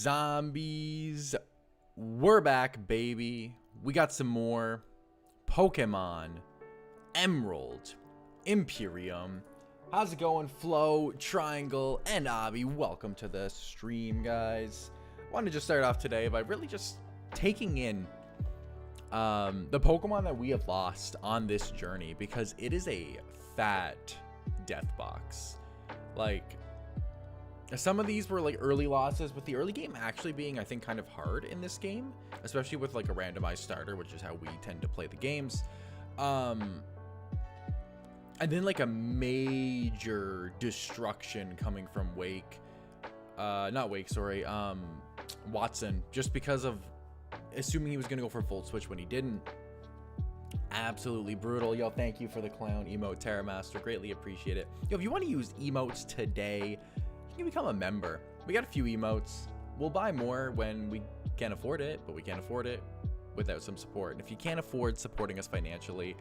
Zombies, we're back, baby. We got some more Pokemon Emerald Imperium. How's it going, Flo, Triangle, and Abby? Welcome to the stream, guys. I wanted to just start off today by really just taking in the Pokemon that we have lost on this journey, because it is a fat death box. Like, some of these were like early losses, with the early game actually being, I think, kind of hard in this game, especially with like a randomized starter, which is how we tend to play the games. And then like a major destruction coming from Watson, just because of assuming he was gonna go for Volt Switch when he didn't. Absolutely brutal. Yo, thank you for the clown emote, Terra Master. Greatly appreciate it. Yo, if you want to use emotes today, you can become a member. We got a few emotes. We'll buy more when we can afford it, but we can't afford it without some support. And if you can't afford supporting us financially,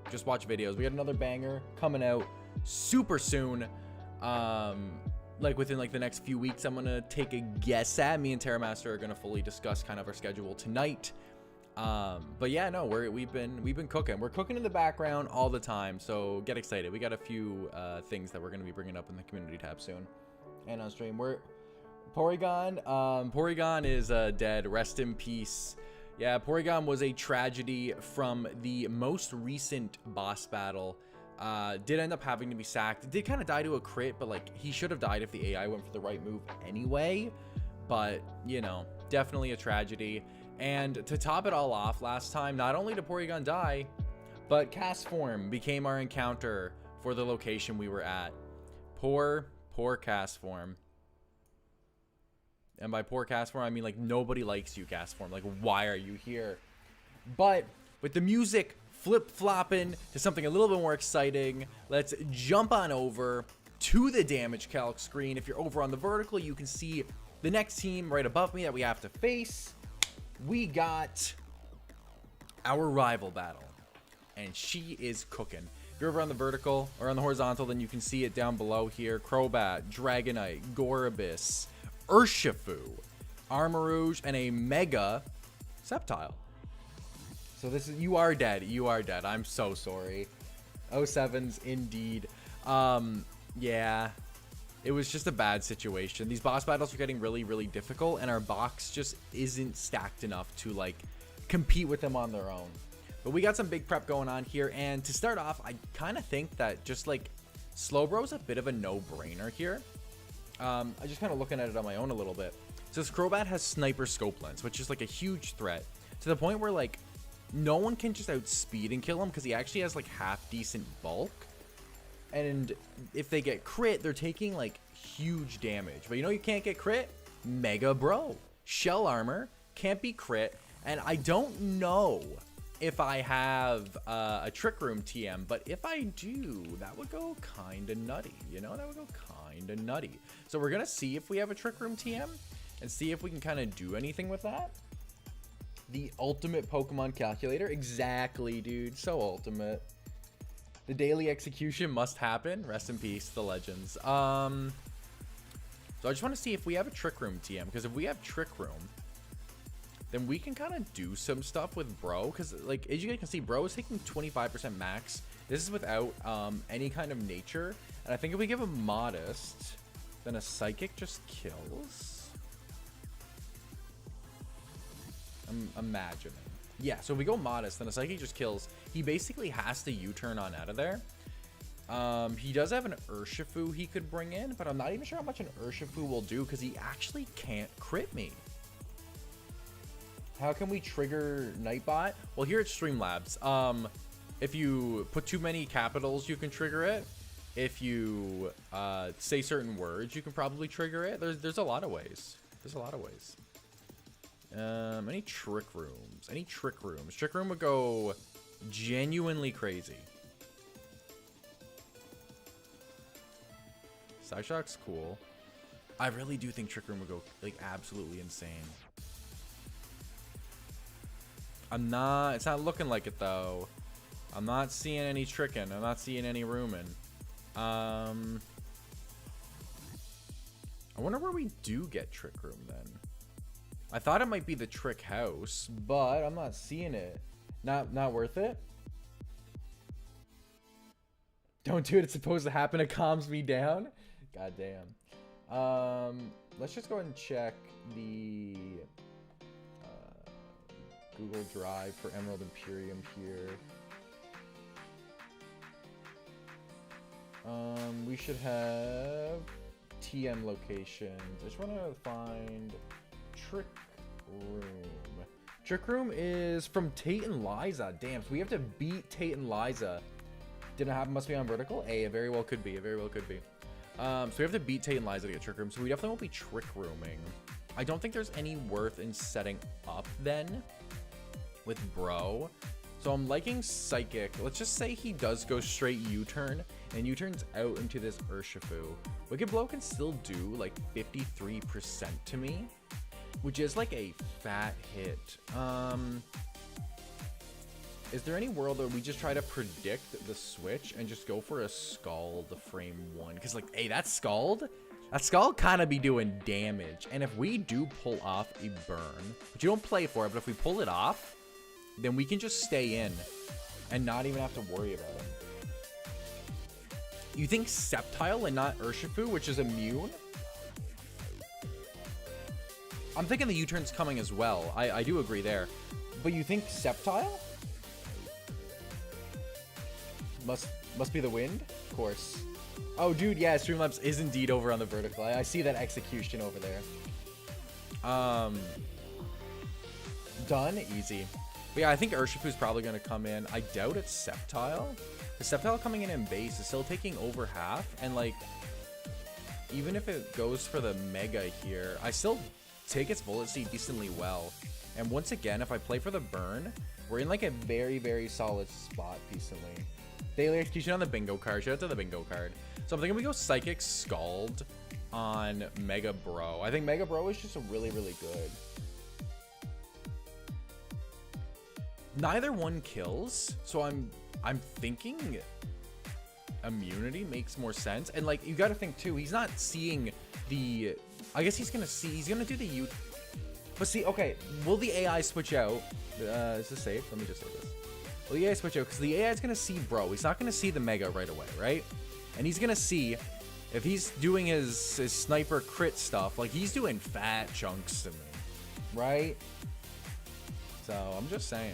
just watch videos. We got another banger coming out super soon. Like within like the next few weeks, I'm gonna take a guess at. Me and Terra Master are gonna fully discuss kind of our schedule tonight. But yeah, no, we've been cooking. We're cooking in the background all the time, so get excited. We got a few things that we're gonna be bringing up in the community tab soon. And on stream, we're Porygon is dead. Rest in peace. Yeah, Porygon was a tragedy from the most recent boss battle. Did end up having to be sacked. It did kind of die to a crit, but like he should have died if the AI went for the right move anyway. But you know, definitely a tragedy. And to top it all off, last time, not only did Porygon die, but Castform became our encounter for the location we were at. Poor Castform. And by poor Castform, I mean like nobody likes you, Castform. Like, why are you here? But with the music flip-flopping to something a little bit more exciting, let's jump on over to the damage calc screen. If you're over on the vertical, you can see the next team right above me that we have to face. We got our rival battle, and she is cooking. If you're over on the vertical or on the horizontal, then you can see it down below here. Crobat, Dragonite, Gorobus, Urshifu, Armarouge, and a Mega Sceptile. So this is, you are dead. You are dead. I'm so sorry. 07s indeed. Yeah, it was just a bad situation. These boss battles are getting really, really difficult, and our box just isn't stacked enough to like compete with them on their own. But we got some big prep going on here, and to start off, I kind of think that just like Slowbro's a bit of a no-brainer here. I just kind of looking at it on my own a little bit. So this Crobat has Sniper Scope Lens, which is like a huge threat to the point where like no one can just outspeed and kill him, because he actually has like half decent bulk. And if they get crit, they're taking like huge damage. But you know you can't get crit? Mega Bro. Shell Armor can't be crit. And I don't know if I have a Trick Room TM, but if I do, that would go kind of nutty. You know, that would go kind of nutty. So we're going to see if we have a Trick Room TM and see if we can kind of do anything with that. The ultimate Pokemon calculator. Exactly, dude. So ultimate. The daily execution must happen. Rest in peace, the legends. So I just want to see if we have a Trick Room TM, because if we have Trick Room, then we can kind of do some stuff with Bro, because like as you guys can see, Bro is taking 25% max. This is without any kind of nature, and I think if we give him Modest, then a Psychic just kills. I'm imagining. Yeah, so if we go Modest, then a Psychic just kills. He basically has to U-turn on out of there. He does have an Urshifu he could bring in, but I'm not even sure how much an Urshifu will do, because he actually can't crit me. How can we trigger Nightbot? Well, here at Streamlabs, if you put too many capitals, you can trigger it. If you say certain words, you can probably trigger it. There's a lot of ways. There's a lot of ways. Any trick rooms? Any trick rooms? Trick room would go genuinely crazy. Psyshock's cool. I really do think trick room would go like absolutely insane. It's not looking like it though. I'm not seeing any tricking. I'm not seeing any rooming. I wonder where we do get trick room then. I thought it might be the trick house, but I'm not seeing it. Not worth it. Don't do it. It's supposed to happen. It calms me down. God damn. Let's just go ahead and check the Google Drive for Emerald Imperium here. We should have TM locations. I just want to find Trick Room. Trick Room is from Tate and Liza. Damn, so we have to beat Tate and Liza. Didn't happen, must be on vertical. It very well could be. It very well could be. So we have to beat Tate and Liza to get Trick Room. So we definitely won't be Trick Rooming. I don't think there's any worth in setting up then with Bro. So I'm liking Psychic. Let's just say he does go straight U-turn and U-turns out into this Urshifu. Wicked Blow can still do like 53% to me, which is like a fat hit. Is there any world where we just try to predict the switch and just go for a Scald frame 1? Because like, hey, that Scald kind of be doing damage. And if we do pull off a burn, but you don't play for it, but if we pull it off, then we can just stay in and not even have to worry about it. You think Sceptile and not Urshifu, which is immune? I'm thinking the U-turn's coming as well. I do agree there. But you think Sceptile? Must be the wind? Of course. Oh, dude, yeah, Streamlabs is indeed over on the vertical. I see that execution over there. Done? Easy. But yeah, I think Urshifu's probably going to come in. I doubt it's Sceptile. The Sceptile coming in base is still taking over half. And, like, even if it goes for the Mega here, I still take its Bullet Seed decently well. And once again, if I play for the burn, we're in, like, a very, very solid spot decently. Daily Execution on the bingo card. Shout out to the bingo card. So I'm thinking we go Psychic Scald on Mega Bro. I think Mega Bro is just really, really good. Neither one kills, so I'm thinking immunity makes more sense. And like, you got to think too, he's not seeing the, I guess he's gonna do the U. But see, okay, will the AI switch out? Is this safe? Let me just say this. Will the AI switch out? Because the AI is gonna see Bro. He's not gonna see the Mega right away, right? And he's gonna see if he's doing his sniper crit stuff, like he's doing fat chunks to me, right? So I'm just saying,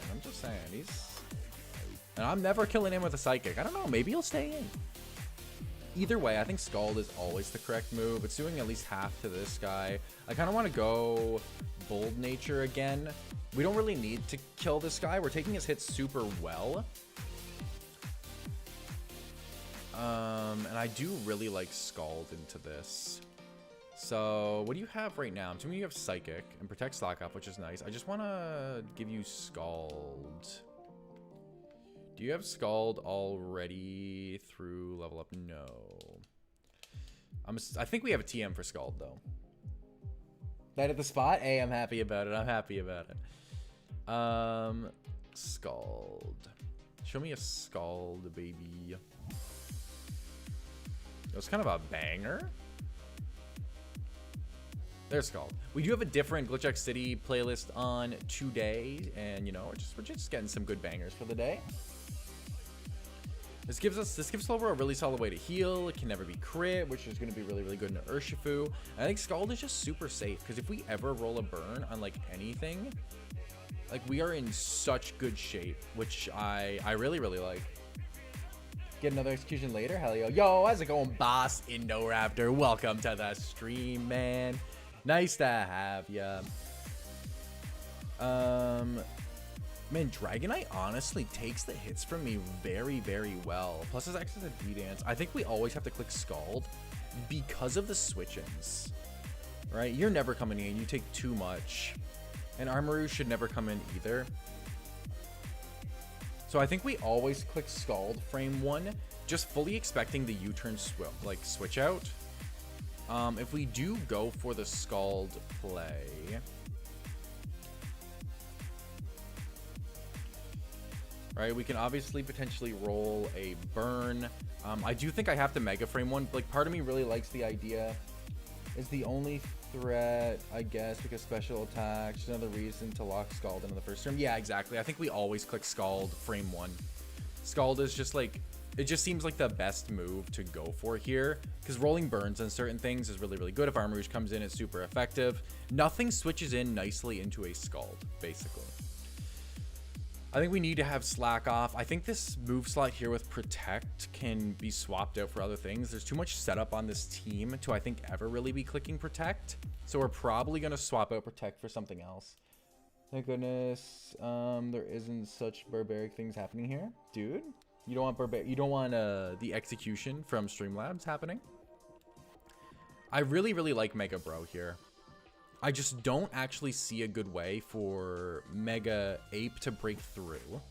and I'm never killing him with a Psychic. I don't know, maybe he'll stay in. Either way, I think Scald is always the correct move. It's doing at least half to this guy. I kind of want to go Bold Nature again. We don't really need to kill this guy. We're taking his hits super well. And I do really like Scald into this. So, what do you have right now? I'm assuming you have Psychic and Protect Stock Up, which is nice. I just want to give you Scald. Do you have Scald already through level up? No. I think we have a TM for Scald, though. That at the spot? Hey, I'm happy about it. I'm happy about it. Scald. Show me a Scald, baby. It was kind of a banger. There's Scald. We do have a different Glitch X City playlist on today, and you know, we're just getting some good bangers for the day. This gives Slover a really solid way to heal. It can never be crit, which is going to be really, really good in Urshifu. I think Scald is just super safe, because if we ever roll a burn on like anything, like we are in such good shape, which I really, really like. Get another execution later? Hell yeah. Yo, how's it going, boss? Indoraptor, welcome to the stream, man. Nice to have ya. Man, Dragonite honestly takes the hits from me very, very well. Plus his access to D-Dance. I think we always have to click Scald because of the switch-ins. Right? You're never coming in. You take too much. And Armaru should never come in either. So I think we always click Scald frame 1, just fully expecting the U-turn switch out. If we do go for the Scald play, right, we can obviously potentially roll a burn. I do think I have to Mega frame 1. Like, part of me really likes the idea It's the only threat, I guess, because special attacks. Another reason to lock Scald into the first turn. Yeah, exactly. I think we always click Scald frame 1. Scald is just like, it just seems like the best move to go for here, because rolling burns on certain things is really, really good. If Armor Rouge comes in, it's super effective. Nothing switches in nicely into a Scald, basically. I think we need to have Slack off. I think this move slot here with Protect can be swapped out for other things. There's too much setup on this team to, I think, ever really be clicking Protect. So we're probably going to swap out Protect for something else. Thank goodness there isn't such barbaric things happening here. Dude, you don't want the execution from Streamlabs happening. I really, really like Mega Bro here. I just don't actually see a good way for Mega Ape to break through.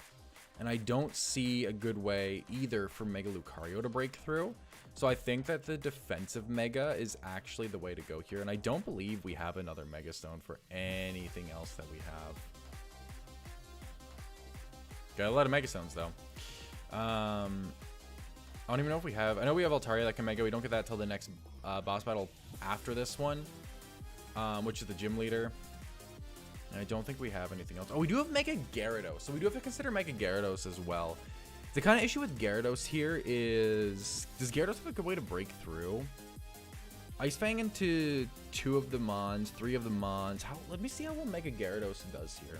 And I don't see a good way either for Mega Lucario to break through. So I think that the defensive Mega is actually the way to go here. And I don't believe we have another Mega Stone for anything else that we have. Got a lot of Mega Stones though. I don't even know if we have. I know we have Altaria that can Mega. We don't get that till the next boss battle after this one. Which is the gym leader. And I don't think we have anything else. Oh, we do have Mega Gyarados. So we do have to consider Mega Gyarados as well. The kind of issue with Gyarados here is, does Gyarados have a good way to break through? Ice Fang into 2 of the Mons, 3 of the Mons. Let me see how well Mega Gyarados does here.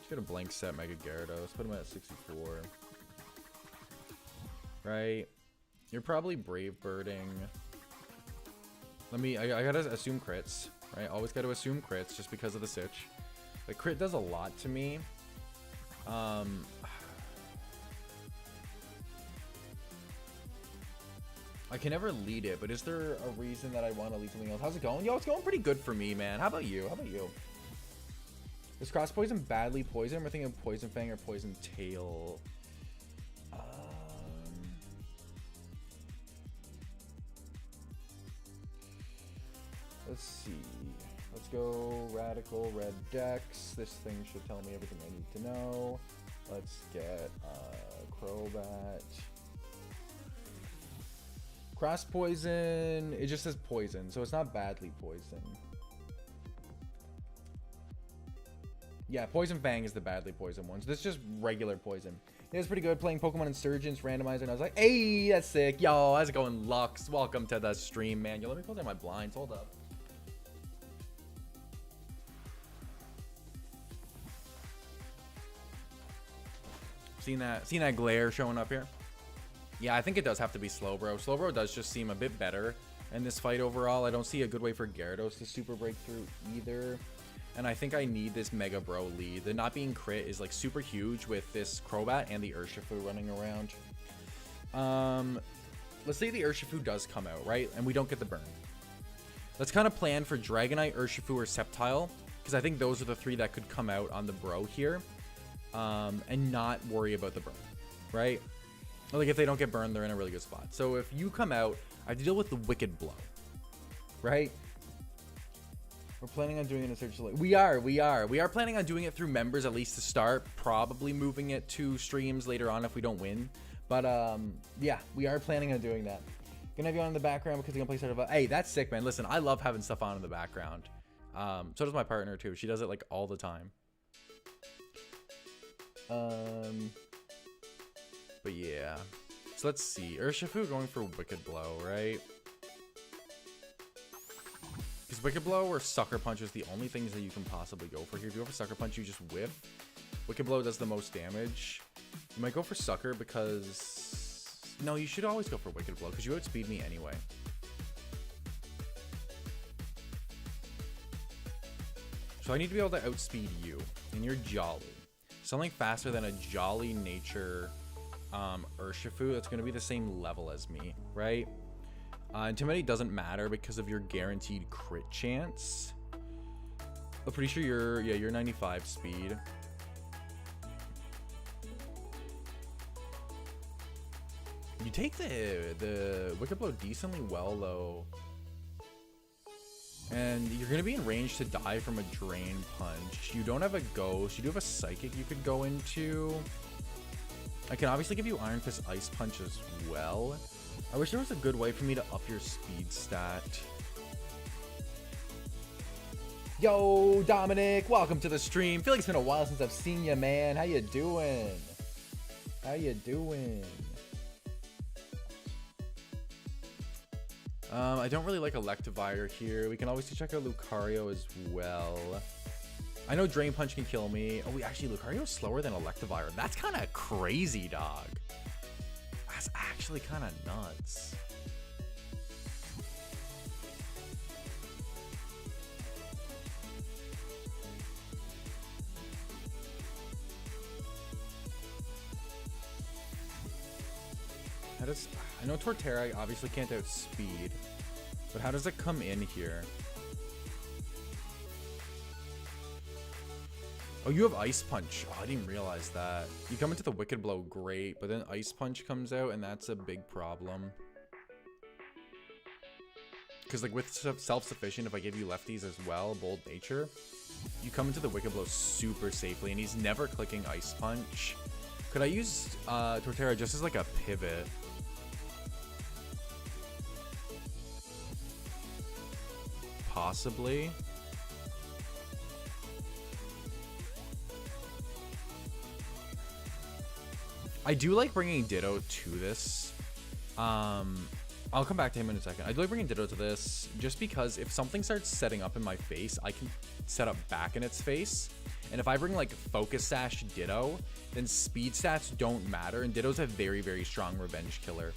Just got a blank set Mega Gyarados. Put him at 64. Right. You're probably Brave Birding. I gotta assume crits, right? Always gotta assume crits just because of the sitch. The crit does a lot to me. I can never lead it, but is there a reason that I want to lead something else? How's it going? Yo, it's going pretty good for me, man. How about you? How about you? Is Cross Poison badly poison? We're thinking Poison Fang or Poison Tail. Let's see. Let's go Radical Red Dex. This thing should tell me everything I need to know. Let's get Crobat. Cross Poison. It just says poison, so it's not badly poison. Yeah, Poison Fang is the badly poison one. So this is just regular poison. It was pretty good playing Pokemon Insurgents Randomizer, and I was like, hey, that's sick. Yo, how's it going, Lux? Welcome to the stream, man. Yo, let me pull down my blinds. Hold up. Seen that glare showing up here? Yeah, I think it does have to be Slowbro. Slowbro does just seem a bit better in this fight overall. I don't see a good way for Gyarados to super break through either. And I think I need this Mega Bro lead. The not being crit is like super huge with this Crobat and the Urshifu running around. Let's say the Urshifu does come out, right? And we don't get the burn. Let's kind of plan for Dragonite, Urshifu, or Sceptile, because I think those are the 3 that could come out on the Bro here. And not worry about the burn, right? Like if they don't get burned, they're in a really good spot. So if you come out, I have to deal with the Wicked Blow, right? We're planning on doing it in Search Select. We are planning on doing it through members at least to start, probably moving it to streams later on if we don't win. But yeah, we are planning on doing that. Gonna have you on in the background because you're gonna play sort of hey, that's sick, man. Listen, I love having stuff on in the background. So does my partner too. She does it like all the time. But yeah, so let's see. Urshifu going for Wicked Blow, right? Because Wicked Blow or Sucker Punch is the only things that you can possibly go for here. If you go for Sucker Punch, you just whiff. Wicked Blow does the most damage. You might go for Sucker because... No, you should always go for Wicked Blow because you outspeed me anyway. So I need to be able to outspeed you, and you're Jolly. Something faster than a Jolly Nature Urshifu that's going to be the same level as me, right? Intimidate doesn't matter because of your guaranteed crit chance. I'm pretty sure you're 95 speed. You take the Wicked Blow decently well though. And you're going to be in range to die from a Drain Punch. You don't have a Ghost. You do have a Psychic you could go into. I can obviously give you Iron Fist Ice Punch as well. I wish there was a good way for me to up your speed stat. Yo, Dominic, welcome to the stream. Feel like it's been a while since I've seen you, man. How you doing? How you doing? I don't really like Electivire here. We can always check out Lucario as well. I know Drain Punch can kill me. Oh, actually, Lucario is slower than Electivire. That's kind of crazy, dog. That's actually kind of nuts. I know Torterra obviously can't outspeed, but how does it come in here? Oh, you have Ice Punch. Oh, I didn't realize that. You come into the Wicked Blow, great, but then Ice Punch comes out, and that's a big problem. Because, like, with Self-Sufficient, if I give you lefties as well, Bold Nature, you come into the Wicked Blow super safely, and he's never clicking Ice Punch. Could I use Torterra just as, like, a pivot? Possibly. I do like bringing Ditto to this. I'll come back to him in a second. I do like bringing Ditto to this just because if something starts setting up in my face, I can set up back in its face. And if I bring like Focus Sash Ditto, then speed stats don't matter. And Ditto's a very, very strong revenge killer,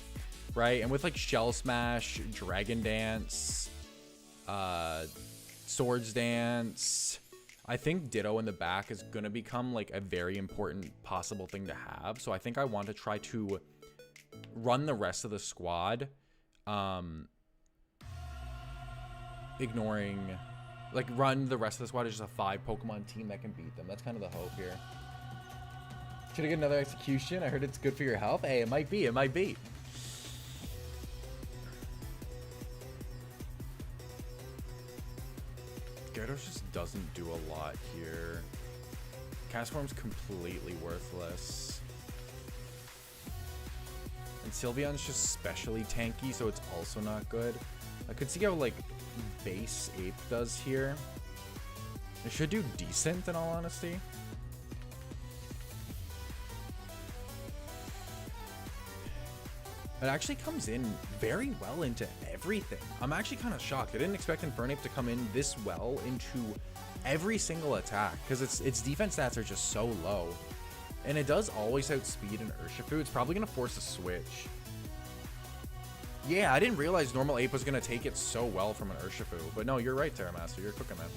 right? And with like Shell Smash, Dragon Dance, Swords Dance, I think Ditto in the back is going to become like a very important possible thing to have. So I think I want to try to run the rest of the squad, ignoring, like run the rest of the squad as just a 5 Pokemon team that can beat them. That's kind of the hope here. Should I get another execution? I heard it's good for your health. Hey, it might be. It might be. Gyarados just doesn't do a lot here. Castform's completely worthless. And Sylveon's just specially tanky, so it's also not good. I could see how, like, base Ape does here. It should do decent, in all honesty. It actually comes in very well into everything. I'm actually kind of shocked. I didn't expect Infernape to come in this well into every single attack because its defense stats are just so low. And it does always outspeed an Urshifu. It's probably going to force a switch. Yeah, I didn't realize normal Ape was going to take it so well from an Urshifu. But no, you're right, Terramaster. You're cooking, man.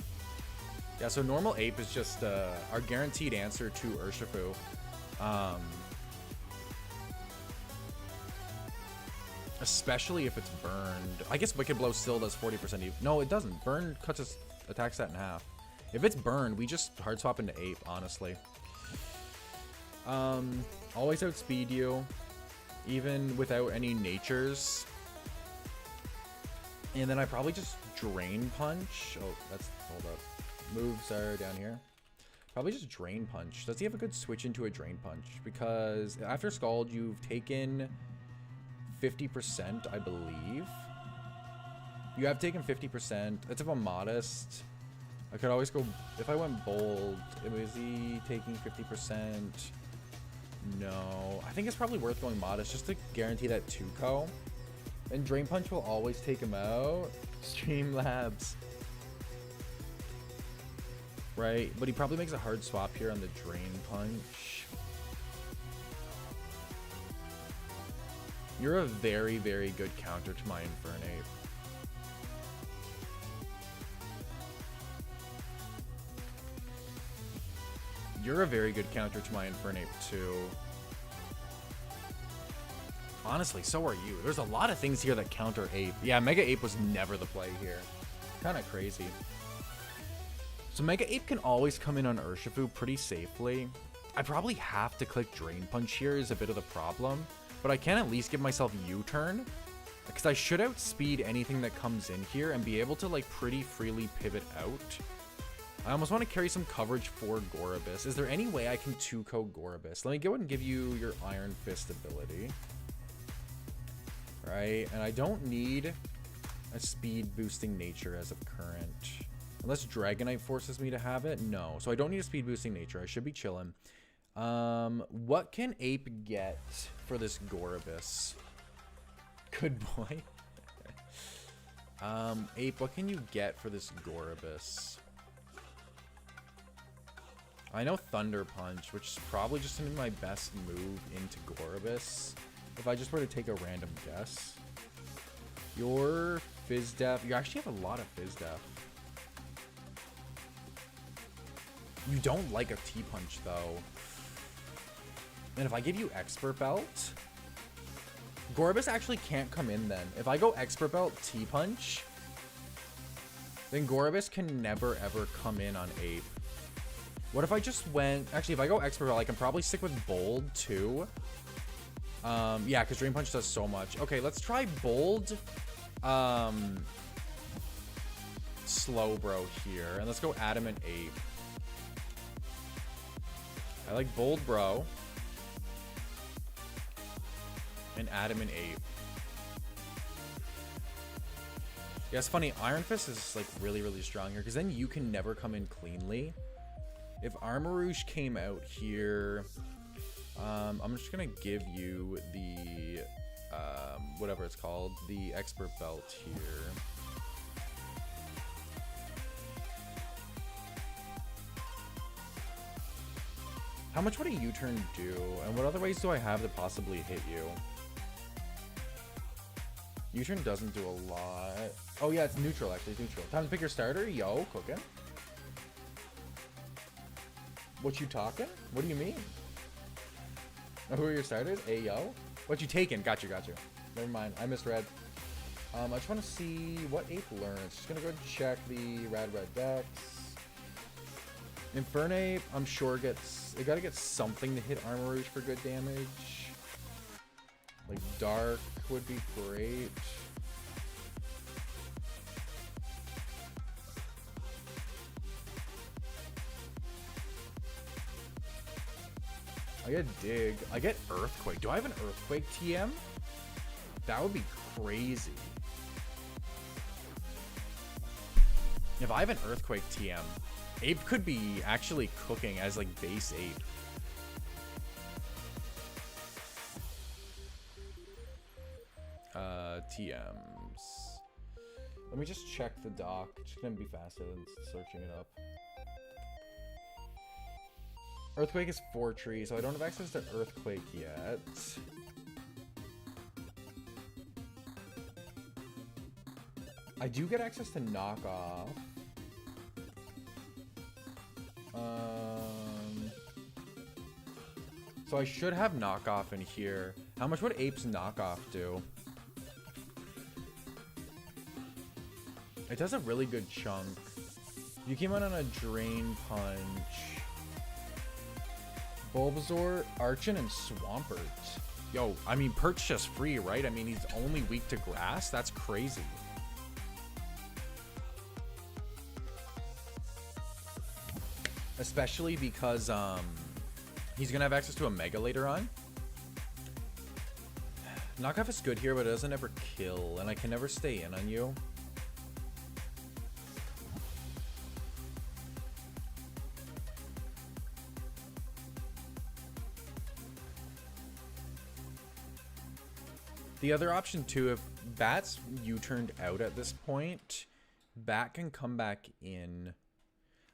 Yeah, so normal Ape is just our guaranteed answer to Urshifu. Especially if it's burned. I guess Wicked Blow still does 40% even. No, it doesn't. Burn cuts its attack stat in half. If it's burned, we just hard swap into Ape, honestly. Always outspeed you, even without any natures. And then I probably just Drain Punch. Oh, that's, hold up. Moves are down here. Probably just Drain Punch. Does he have a good switch into a Drain Punch? Because after Scald, you've taken 50%, I believe. You have taken 50%. That's if I'm modest. I could always go, if I went bold, is he taking 50%? No. I think it's probably worth going modest just to guarantee that 2-co. And Drain Punch will always take him out. Streamlabs. Right, but he probably makes a hard swap here on the Drain Punch. You're a very, very good counter to my Infernape. You're a very good counter to my Infernape, too. Honestly, so are you. There's a lot of things here that counter Ape. Yeah, Mega Ape was never the play here. Kind of crazy. So Mega Ape can always come in on Urshifu pretty safely. I probably have to click Drain Punch here is a bit of the problem. But I can at least give myself U-turn. Because I should outspeed anything that comes in here and be able to like pretty freely pivot out. I almost want to carry some coverage for Gorobus. Is there any way I can 2-co Gorobus? Let me go ahead and give you your Iron Fist ability. right? And I don't need a speed boosting nature as of current. Unless Dragonite forces me to have it. No. So I don't need a speed boosting nature. I should be chilling. What can Ape get for this Gorobus? Good boy. Ape, what can you get for this Gorobus? I know Thunder Punch, which is probably just gonna be my best move into Gorobus. If I just were to take a random guess. Your Fizz Def. You actually have a lot of Fizz Def. You don't like a T-Punch, though. And if I give you Expert Belt, Gorobus actually can't come in then. If I go Expert Belt, T-Punch, then Gorobus can never, ever come in on Ape. What if I just went... Actually, if I go Expert Belt, I can probably stick with Bold, too. Yeah, because Drain Punch does so much. Okay, let's try Bold. Slowbro here. And let's go Adamant Ape. I like Bold Bro. And Adamant Ape. Yeah, it's funny. Iron Fist is like really, really strong here. Because then you can never come in cleanly. If Armarouge came out here... I'm just gonna give you the whatever it's called, the Expert Belt here. How much would a U-turn do, and what other ways do I have to possibly hit you? U-turn doesn't do a lot. Oh yeah, it's neutral actually. It's neutral. Time to pick your starter. Yo, cooking. What you talking? What do you mean? Who are your starters? Ayo. What you taking? Got you, got you. Never mind. I misread. I just want to see what Ape learns. Just gonna go check the Red Dex. Infernape, I'm sure gets... It gotta get something to hit Armarouge for good damage. Like Dark would be great. I get Dig. I get Earthquake. Do I have an Earthquake TM? That would be crazy. If I have an Earthquake TM, Ape could be actually cooking as like base Ape. TMs. Let me just check the doc. It's gonna be faster than searching it up. Earthquake is 4 trees, so I don't have access to Earthquake yet. I do get access to Knockoff. So I should have Knockoff in here. How much would Ape's Knockoff do? It does a really good chunk. You came out on a Drain Punch. Bulbasaur, Archon, and Swampert. Yo, I mean, Pert's just free, right? I mean, he's only weak to grass? That's crazy. Especially because, he's gonna have access to a Mega later on. Knockoff is good here, but it doesn't ever kill, and I can never stay in on you. The other option too, if Bat's U-turned out at this point, Bat can come back in.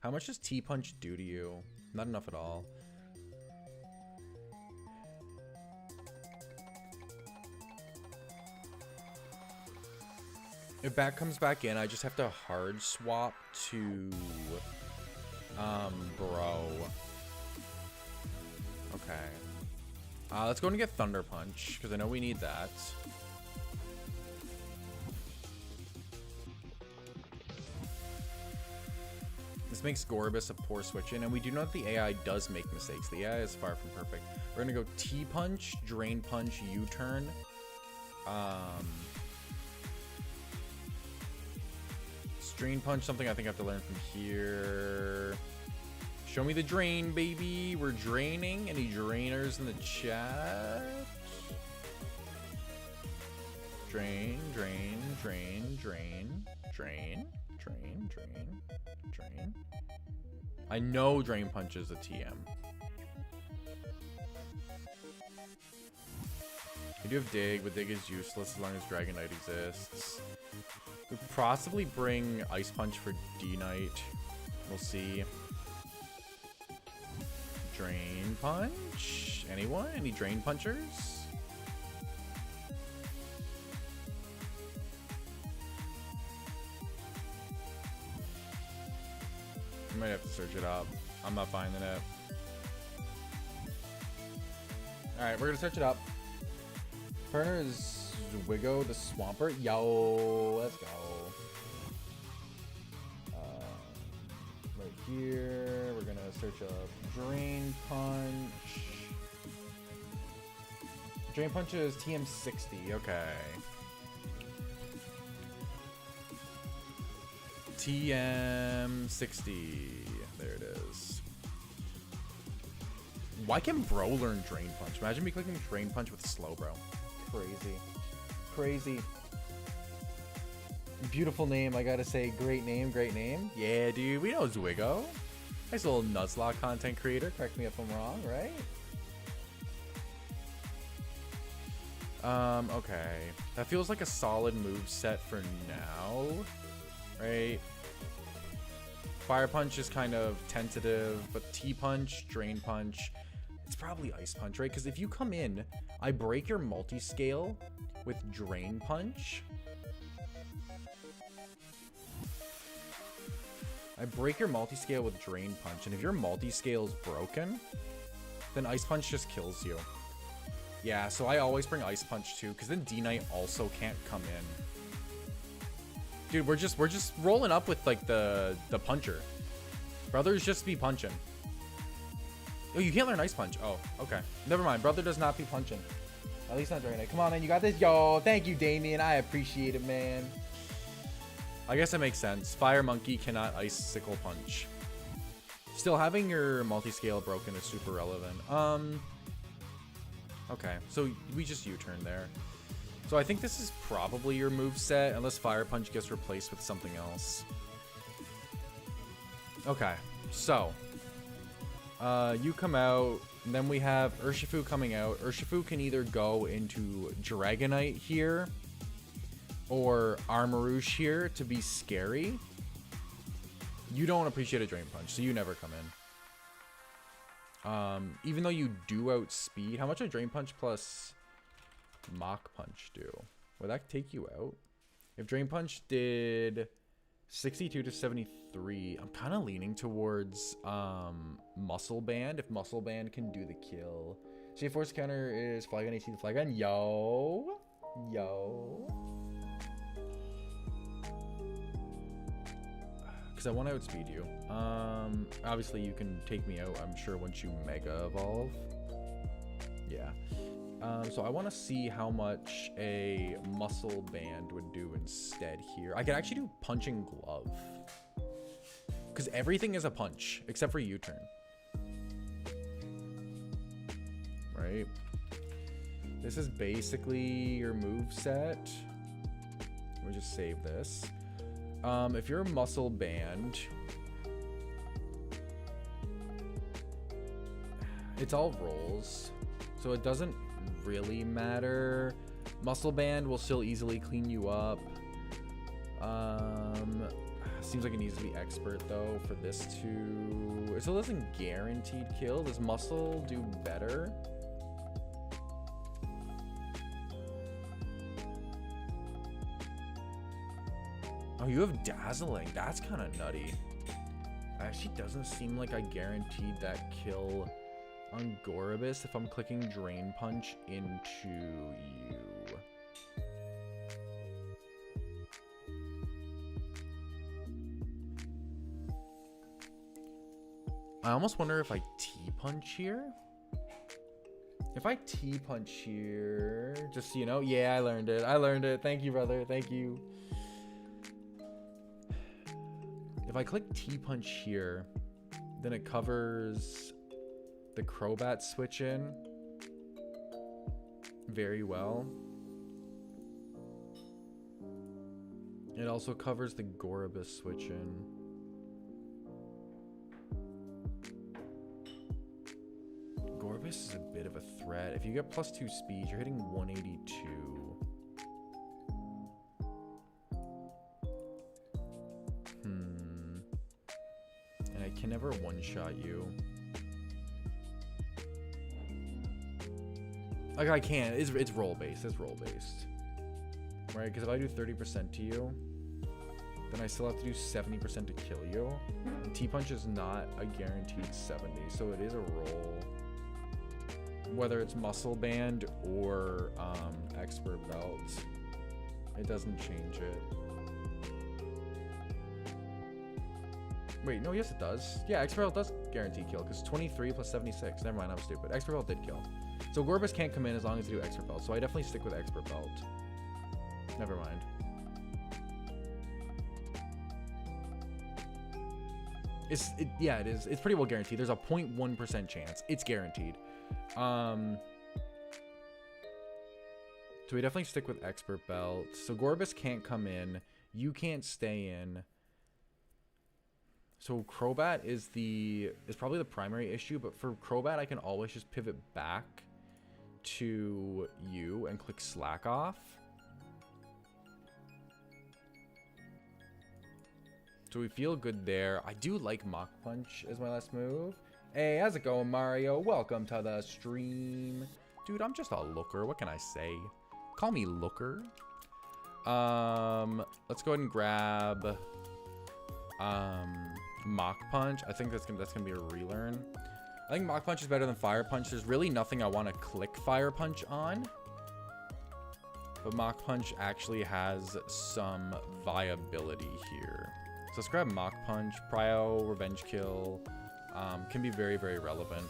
How much does T-Punch do to you? Not enough at all. If Bat comes back in, I just have to hard swap to Bro. Okay. Let's go and get Thunder Punch, because I know we need that. This makes Gorobus a poor switch in, and we do know that the AI does make mistakes. The AI is far from perfect. We're going to go T-Punch, Drain Punch, U-Turn. Drain Punch, something I think I have to learn from here. Show me the drain, baby. We're draining. Any drainers in the chat? Drain, drain, drain, drain, drain, drain, drain, drain. I know Drain Punch is a TM. I do have Dig, but Dig is useless as long as Dragonite exists. We could possibly bring Ice Punch for D-Knight. We'll see. Drain Punch? Anyone? Any Drain Punchers? I might have to search it up. I'm not finding it. Alright, we're gonna search it up. Turner is Wiggo the Swampert. Yo, let's go. Right here, we're gonna search up Drain Punch. Drain Punch is TM60, okay. TM60. There it is. Why can Bro learn Drain Punch? Imagine me clicking Drain Punch with Slow Bro. Crazy. Crazy. Beautiful name, I gotta say. Great name, great name. Yeah, dude, we know Zwiggo. Nice little Nuzlocke content creator. Correct me if I'm wrong, right? Okay. That feels like a solid move set for now. Right? Fire Punch is kind of tentative, but T-Punch, Drain Punch, it's probably Ice Punch, right? Because if you come in, I break your multi-scale with Drain Punch. I break your multi-scale with Drain Punch, and if your multi-scale is broken, then Ice Punch just kills you. Yeah, so I always bring Ice Punch too, because then D-Knight also can't come in. Dude, we're just rolling up with like the puncher. Brothers just be punching. Oh, you can't learn Ice Punch. Oh, okay. Never mind. Brother does not be punching. At least not Dragonite. Come on, man. You got this. Yo, thank you, Damien. I appreciate it, man. I guess that makes sense. Fire Monkey cannot Icicle Punch. Still, having your multi-scale broken is super relevant. Okay. So we just U-turn there. So I think this is probably your moveset, unless Fire Punch gets replaced with something else. Okay, so you come out, and then we have Urshifu coming out. Urshifu can either go into Dragonite here, or Armarouge here to be scary. You don't appreciate a Drain Punch, so you never come in. Even though you do outspeed, how much a Drain Punch plus Mach Punch do? Would that take you out? If Drain Punch did 62 to 73, I'm kind of leaning towards Muscle Band, if Muscle Band can do the kill. Shape Force counter is Flygon AC the Flygon. Yo. Because I want to outspeed you. Obviously you can take me out, I'm sure, once you Mega Evolve. Yeah. So I want to see how much a Muscle Band would do instead here. I could actually do Punching Glove. Because everything is a punch, except for U-turn. Right? This is basically your moveset. Let me just save this. If you're a Muscle Band, it's all rolls. So it doesn't really matter. Muscle Band will still easily clean you up. Seems like it needs to be Expert though for this to... It still doesn't guaranteed kill. Does Muscle do better? Oh, you have Dazzling. That's kind of nutty. Actually doesn't seem like I guaranteed that kill on Gorobus if I'm clicking Drain Punch into you. I almost wonder if I T-Punch here. If I T-Punch here, just so you know, yeah, I learned it. Thank you, brother. Thank you. If I click T-Punch here, then it covers the Crobat switch in very well. It also covers the Gorobus switch in. Gorobus is a bit of a threat. If you get +2 speed, you're hitting 182. And I can never one-shot you. Like, I can. It's roll-based. It's roll-based. Right? Because if I do 30% to you, then I still have to do 70% to kill you. And T-Punch is not a guaranteed 70, so it is a roll. Whether it's Muscle Band or Expert Belt, it doesn't change it. Wait, no, yes it does. Yeah, Expert Belt does guarantee kill, because 23 plus 76. Never mind, I'm stupid. Expert Belt did kill. So Gorobus can't come in as long as you do Expert Belt, so I definitely stick with Expert Belt. Never mind. Yeah, it is. It's pretty well guaranteed. There's a 0.1% chance. It's guaranteed. So we definitely stick with Expert Belt. So Gorobus can't come in. You can't stay in. So Crobat is probably the primary issue, but for Crobat I can always just pivot back to you and click Slack Off. So we feel good there. I do like Mach Punch as my last move. Hey, how's it going, Mario? Welcome to the stream. Dude, I'm just a looker. What can I say? Call me looker. Let's go ahead and grab Mach Punch. I think that's gonna be a relearn. I think Mach Punch is better than Fire Punch. There's really nothing I want to click Fire Punch on. But Mach Punch actually has some viability here. So let's grab Mach Punch. Prio, Revenge Kill. Can be very, very relevant.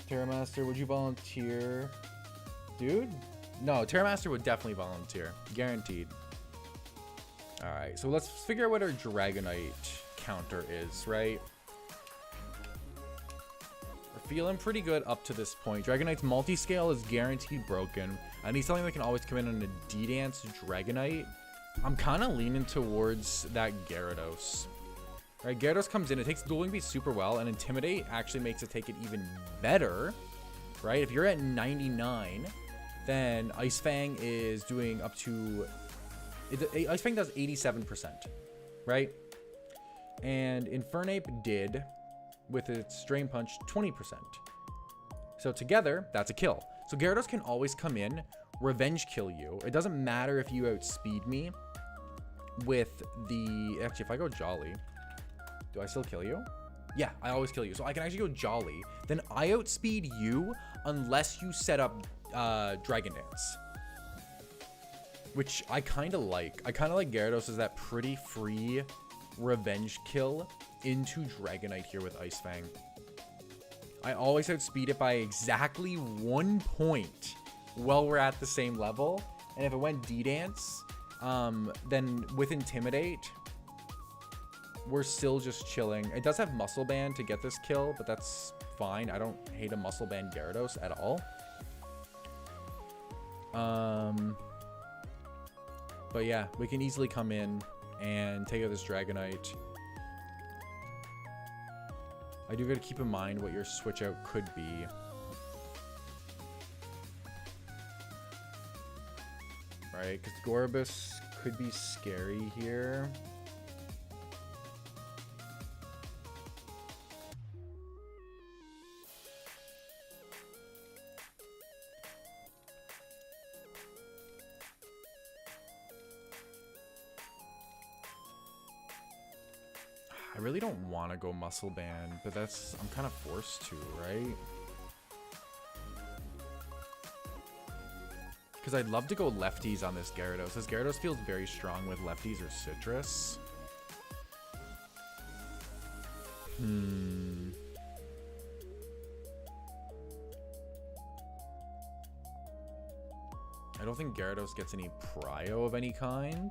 Terramaster, would you volunteer? Dude? No, Terramaster would definitely volunteer. Guaranteed. Alright, so let's figure out what our Dragonite counter is, right? We're feeling pretty good up to this point. Dragonite's multi-scale is guaranteed broken. I need something that can always come in on a D-Dance Dragonite. I'm kind of leaning towards that Gyarados. Right, Gyarados comes in, it takes Dueling Beat super well, and Intimidate actually makes it take it even better. Right, if you're at 99, then Ice Fang is doing up to... Ice Fang does 87%, right? And Infernape did, with its Drain Punch, 20%. So together, that's a kill. So Gyarados can always come in, Revenge Kill you. It doesn't matter if you outspeed me with the... Actually, if I go Jolly, do I still kill you? Yeah, I always kill you. So I can actually go Jolly. Then I outspeed you unless you set up Dragon Dance. Which I kind of like. I kind of like Gyarados as that pretty free Revenge Kill into Dragonite here with Ice Fang. I always outspeed it by exactly 1 point while we're at the same level. And if it went D-Dance, then with Intimidate, we're still just chilling. It does have Muscle Band to get this kill, but that's fine. I don't hate a Muscle Band Gyarados at all. But yeah, we can easily come in and take out this Dragonite. I do gotta keep in mind what your switch out could be. Right, because Gorobus could be scary here. I really don't want to go Muscle Band, but I'm kind of forced to, right? Because I'd love to go lefties on this Gyarados. This Gyarados feels very strong with lefties or Citrus. I don't think Gyarados gets any Prio of any kind.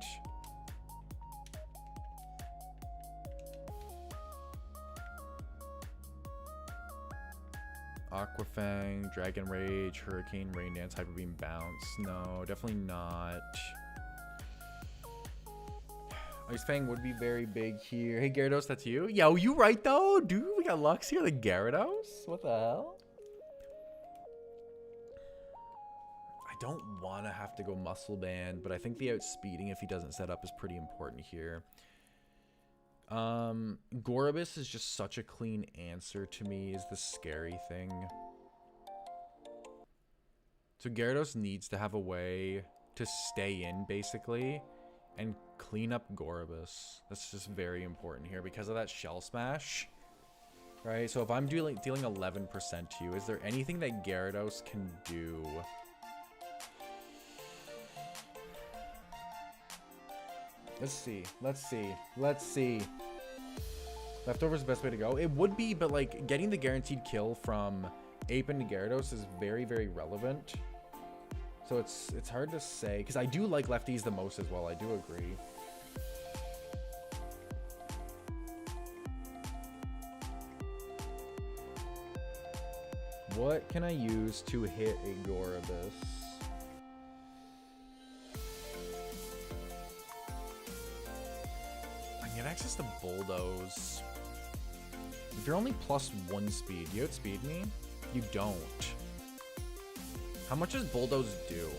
Aquafang, Dragon Rage, Hurricane, Rain Dance, Hyper Beam, Bounce. No, definitely not. Ice Fang would be very big here. Hey, Gyarados, that's you? Yo, you right, though? Dude, we got Lux here, the Gyarados? What the hell? I don't want to have to go Muscle Band, but I think the outspeeding, if he doesn't set up, is pretty important here. Gorobus is just such a clean answer to me, is the scary thing. So Gyarados needs to have a way to stay in, basically, and clean up Gorobus. That's just very important here because of that Shell Smash. Right, so if I'm dealing 11% to you, is there anything that Gyarados can do? Let's see. Leftover's the best way to go. It would be, but like getting the guaranteed kill from Ape into Gyarados is very, very relevant. So it's hard to say because I do like lefties the most as well. I do agree. What can I use to hit a Gorobus? I can get access to Bulldoze. If you're only +1 speed, you outspeed me? You don't. How much does Bulldoze do?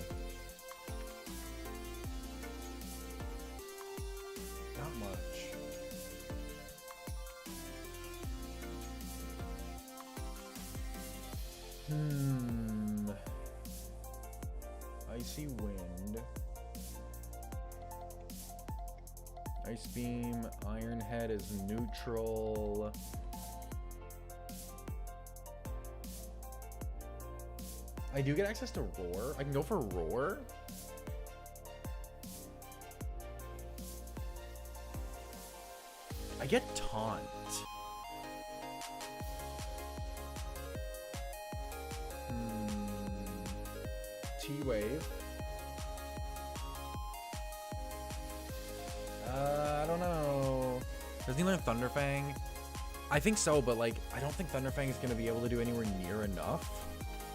Not much. Icy Wind. Ice Beam. Iron Head is neutral. I do get access to Roar. I can go for Roar. I get Taunt. T-Wave. I don't know. Doesn't he learn Thunderfang? I think so, but like, I don't think Thunderfang is going to be able to do anywhere near enough.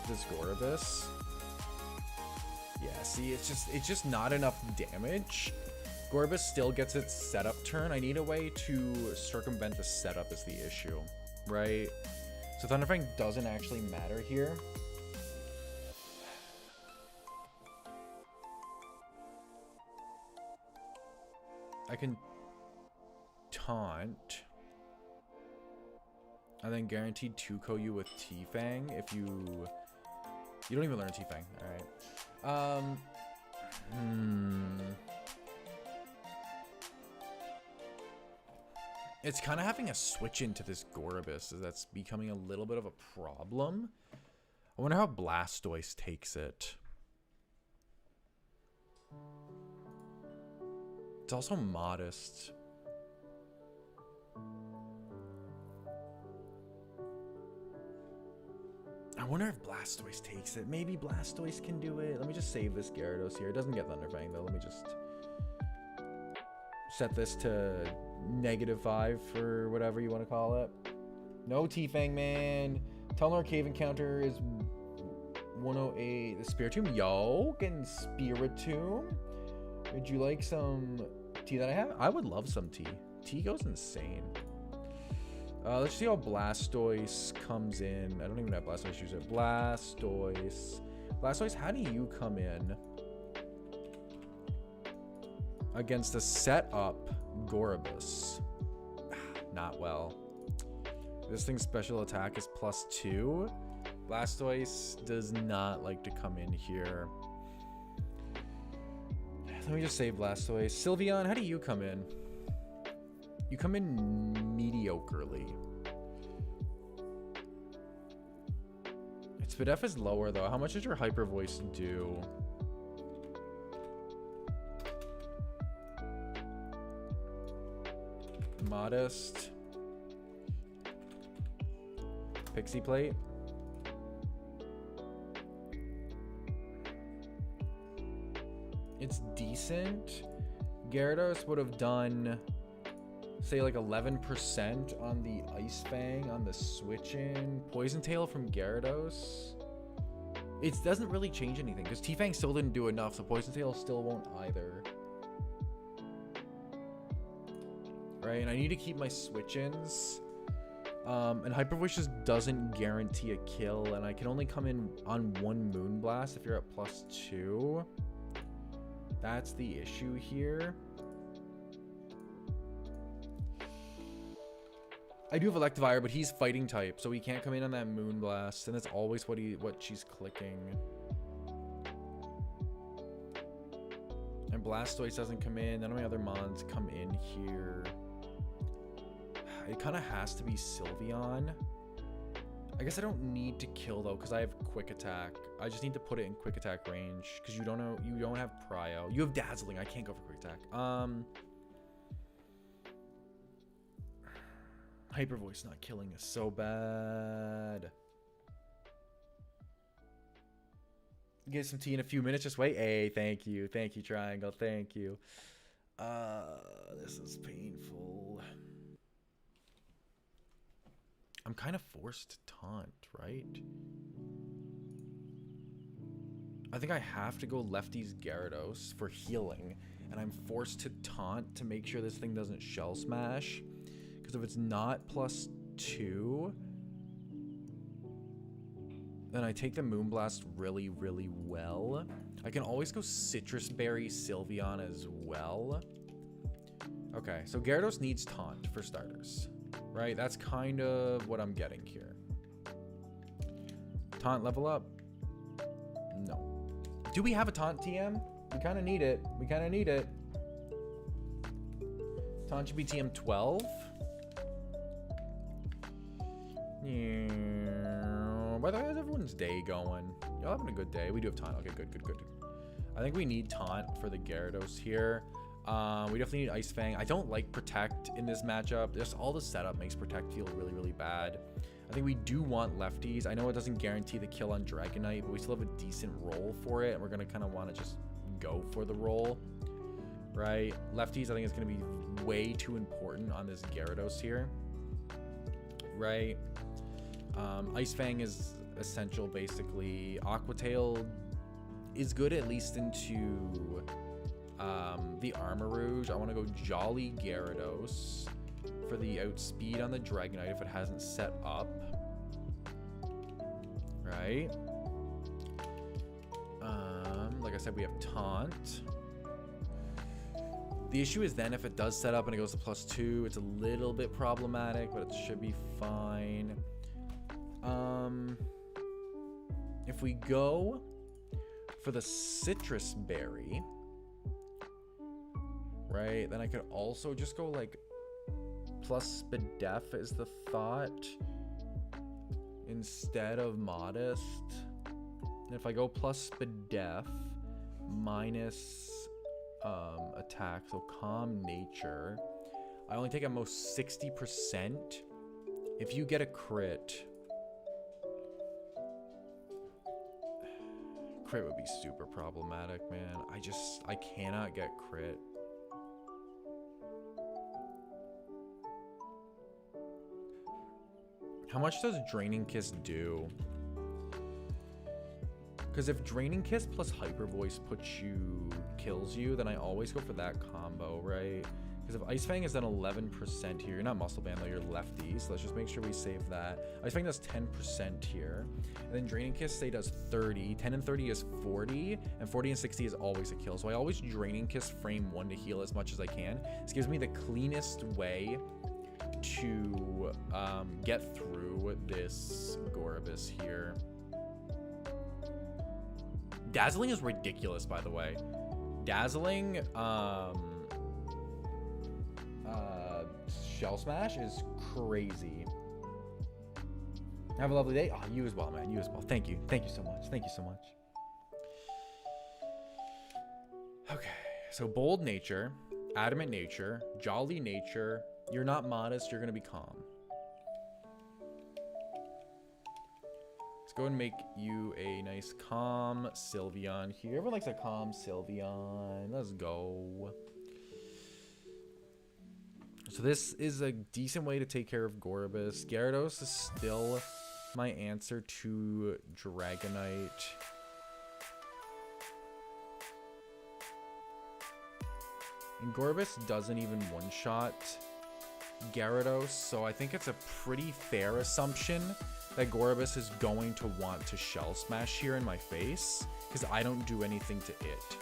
This Gorobus. Yeah, see, it's just not enough damage. Gorobus still gets its setup turn. I need a way to circumvent the setup is the issue, right? So Thunderfang doesn't actually matter here. I can taunt. And then guaranteed 2-ko you with T-Fang if you don't even learn T-Fang. Alright. It's kind of having a switch into this Gorobus. That's becoming a little bit of a problem. I wonder how Blastoise takes it. It's also modest. I wonder if Blastoise takes it. Maybe Blastoise can do it. Let me just save this Gyarados here. It doesn't get Thunderfang though. Let me just set this to -5 for whatever you want to call it. No T-Fang, man. Telnor Cave Encounter is 108. The Spiritomb. Yo, getting Spiritomb. Would you like some tea that I have? I would love some tea. Tea goes insane. Let's see how Blastoise comes in. I don't even have Blastoise user. Blastoise. Blastoise, how do you come in against a set up Gorobus? Not well. This thing's special attack is +2. Blastoise does not like to come in here. Let me just save Blastoise. Sylveon, how do you come in? You come in mediocrely. Its Spadef is lower though. How much does your Hyper Voice do? Modest. Pixie Plate. It's decent. Gyarados would have done say like 11% on the Ice Fang, on the switch-in. Poison Tail from Gyarados. It doesn't really change anything because T-Fang still didn't do enough, so Poison Tail still won't either. Right, and I need to keep my switch-ins. And Hyper Voice just doesn't guarantee a kill, and I can only come in on 1 Moonblast if you're at +2. That's the issue here. I do have Electivire, but he's fighting type, so he can't come in on that Moonblast, and that's always what she's clicking. And Blastoise doesn't come in. None of my other mons come in here. It kind of has to be Sylveon. I guess I don't need to kill though, because I have Quick Attack. I just need to put it in Quick Attack range, because you don't have Prio. You have Dazzling. I can't go for Quick Attack. Hyper Voice not killing is so bad. Get some tea in a few minutes. Just wait. Hey, thank you, Triangle. Thank you. This is painful. I'm kind of forced to taunt, right? I think I have to go Lefty's Gyarados for healing, and I'm forced to taunt to make sure this thing doesn't Shell Smash. Because if it's not +2, then I take the Moonblast really, really well. I can always go Citrus Berry Sylveon as well. Okay, so Gyarados needs taunt for starters. Right, that's kind of what I'm getting here. Taunt level up? No. Do we have a taunt TM? We kind of need it. Taunt should be TM 12. Yeah. By the way, how's everyone's day going? Y'all having a good day? We do have taunt. Okay, good. I think we need taunt for the Gyarados here. We definitely need Ice Fang. I don't like Protect in this matchup. Just all the setup makes Protect feel really, really bad. I think we do want lefties. I know it doesn't guarantee the kill on Dragonite, but we still have a decent roll for it, and we're going to kind of want to just go for the roll, right? Lefties, I think, is going to be way too important on this Gyarados here, right? Ice Fang is essential, basically. Aqua Tail is good, at least into the Armor Rouge. I want to go Jolly Gyarados for the outspeed on the Dragonite if it hasn't set up. Right? Like I said, we have Taunt. The issue is then if it does set up and it goes to +2, it's a little bit problematic, but it should be fine. If we go for the Citrus Berry, right, then I could also just go like plus Spadef is the thought instead of Modest. And if I go plus Spadef minus attack, so Calm Nature, I only take at most 60%. If you get a crit would be super problematic, man. I cannot get crit. How much does Draining Kiss do? Because if Draining Kiss plus Hyper Voice kills you, then I always go for that combo, right? Because if Ice Fang is at 11% here, you're not Muscle Band though, you're lefty, so let's just make sure we save that. Ice Fang does 10% here, and then Draining Kiss, say, does 30. 10 and 30 is 40, and 40 and 60 is always a kill. So I always Draining Kiss frame 1 to heal as much as I can. This gives me the cleanest way to get through this Gorobus here. Dazzling is ridiculous, by the way. Dazzling, Shell Smash is crazy. Have a lovely day. Oh, you as well, man. You as well. Thank you. Thank you so much. Thank you so much. Okay, so Bold Nature, Adamant Nature, Jolly Nature. You're not Modest, you're gonna be Calm. Let's go and make you a nice Calm Sylveon here. Everyone likes a Calm Sylveon. Let's go. So this is a decent way to take care of Gorbis. Gyarados is still my answer to Dragonite. And Gorbis doesn't even one-shot Gyarados, so I think it's a pretty fair assumption that Gorbis is going to want to Shell Smash here in my face, because I don't do anything to it.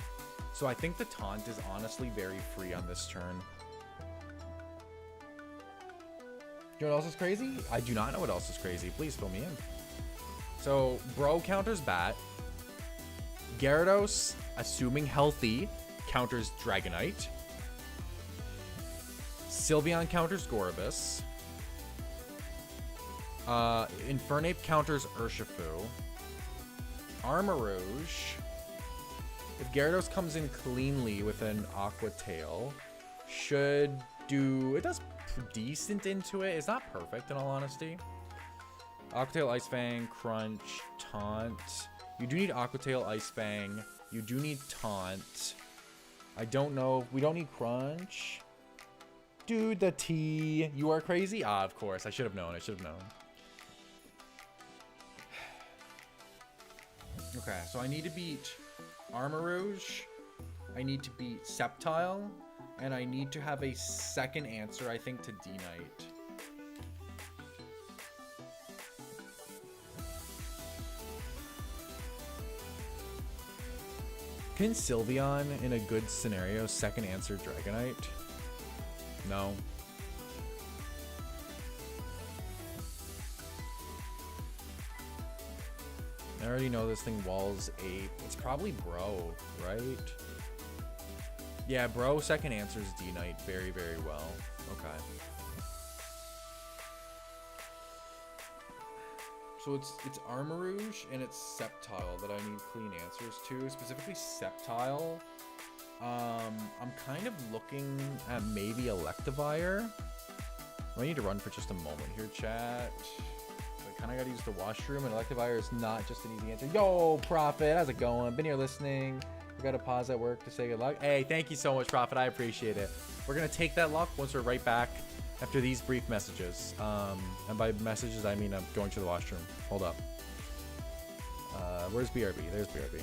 So I think the taunt is honestly very free on this turn. You know what else is crazy? I do not know what else is crazy. Please fill me in. So, Bro counters Bat. Gyarados, assuming healthy, counters Dragonite. Sylveon counters Gorbis. Infernape counters Urshifu. Armarouge. If Gyarados comes in cleanly with an Aqua Tail, should do... It does decent into it. It's not perfect, in all honesty. Aqua Tail, Ice Fang, Crunch, Taunt. You do need Aqua Tail, Ice Fang. You do need Taunt. I don't know. We don't need Crunch. Dude, the T. You are crazy? Ah, of course. I should have known. I should have known. Okay, so I need to beat Armarouge. I need to beat Sceptile. And I need to have a second answer, I think, to D-Knight. Can Sylveon, in a good scenario, second answer Dragonite? No. I already know this thing walls 8. It's probably Bro, right? Yeah, Bro second answers D-Knight very, very well. Okay. So it's Armarouge and it's Sceptile that I need clean answers to. Specifically Sceptile. I'm kind of looking at maybe Electivire. I need to run for just a moment here, chat. I kind of got to use the washroom, and Electivire is not just an easy answer. Yo, Prophet, how's it going? Been here listening. We got to pause at work to say good luck. Hey, thank you so much, Prophet. I appreciate it. We're going to take that luck once we're right back after these brief messages. And by messages, I mean I'm going to the washroom. Hold up. Where's BRB? There's BRB.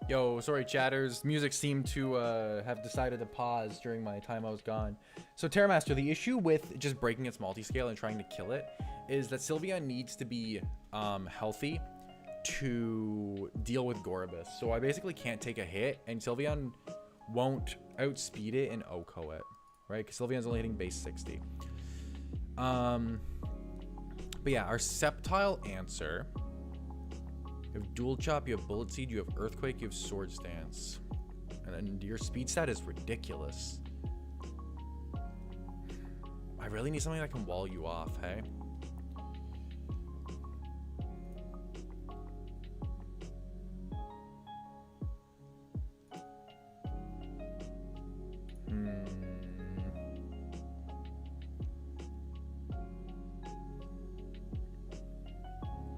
Yo, sorry chatters, music seemed to have decided to pause during my time I was gone. So Terramaster, the issue with just breaking its multi-scale and trying to kill it is that Sylveon needs to be healthy to deal with Gorobus. So I basically can't take a hit, and Sylveon won't outspeed it and OHKO it, right? Because Sylveon's only hitting base 60. But yeah, our Sceptile answer. You have Dual Chop, you have Bullet Seed, you have Earthquake, you have Sword Stance. And then your speed stat is ridiculous. I really need something that can wall you off, hey?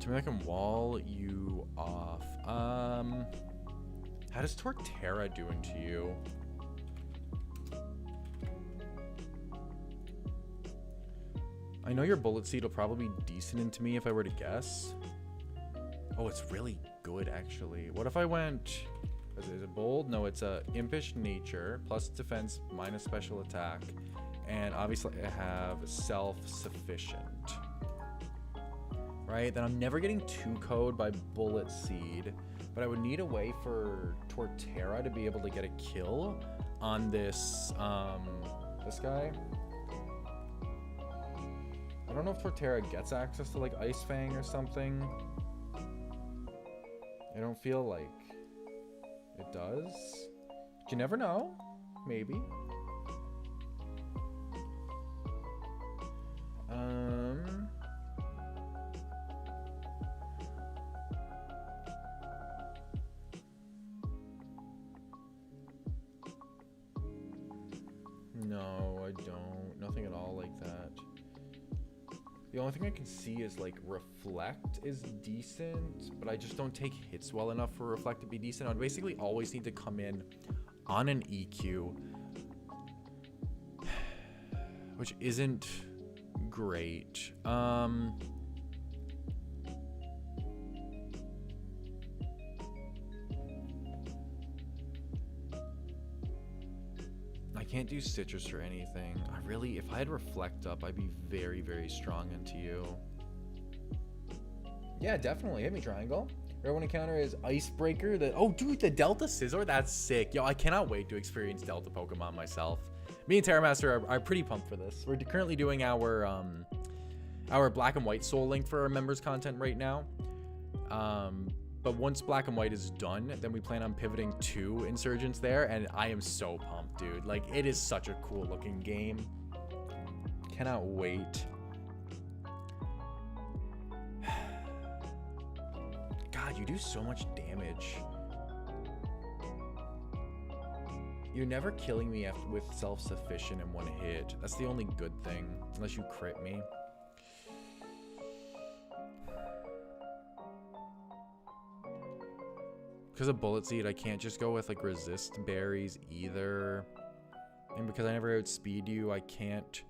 Something that can wall you off. How does Torterra doing to you? I know your Bullet Seed will probably be decent into me if I were to guess. Oh, it's really good actually. What if I went, is it bold? No, it's a impish nature plus defense minus special attack. And obviously I have self-sufficient. Right, then I'm never getting 2-code by Bullet Seed, but I would need a way for Torterra to be able to get a kill on this this guy. I don't know if Torterra gets access to like Ice Fang or something. I don't feel like it does. But you never know. Maybe. No, I don't. Nothing at all like that. The only thing I can see is like Reflect is decent, but I just don't take hits well enough for Reflect to be decent. I'd basically always need to come in on an EQ, which isn't great. I can't do Citrus or anything. I really, if I had Reflect up, I'd be very, very strong into you. Yeah, definitely. Hit me, Triangle. Your one encounter is Icebreaker. Oh, dude, the Delta Scizor? That's sick. Yo, I cannot wait to experience Delta Pokemon myself. Me and Terramaster are pretty pumped for this. We're currently doing our Black and White Soul Link for our members content right now. But once Black and White is done, then we plan on pivoting to Insurgents there, and I am so pumped, dude. Like, it is such a cool looking game. Cannot wait. God, you do so much damage. You're never killing me with self-sufficient in one hit. That's the only good thing, unless you crit me. Because of Bullet Seed, I can't just go with like resist berries either. And because I never outspeed you, I can't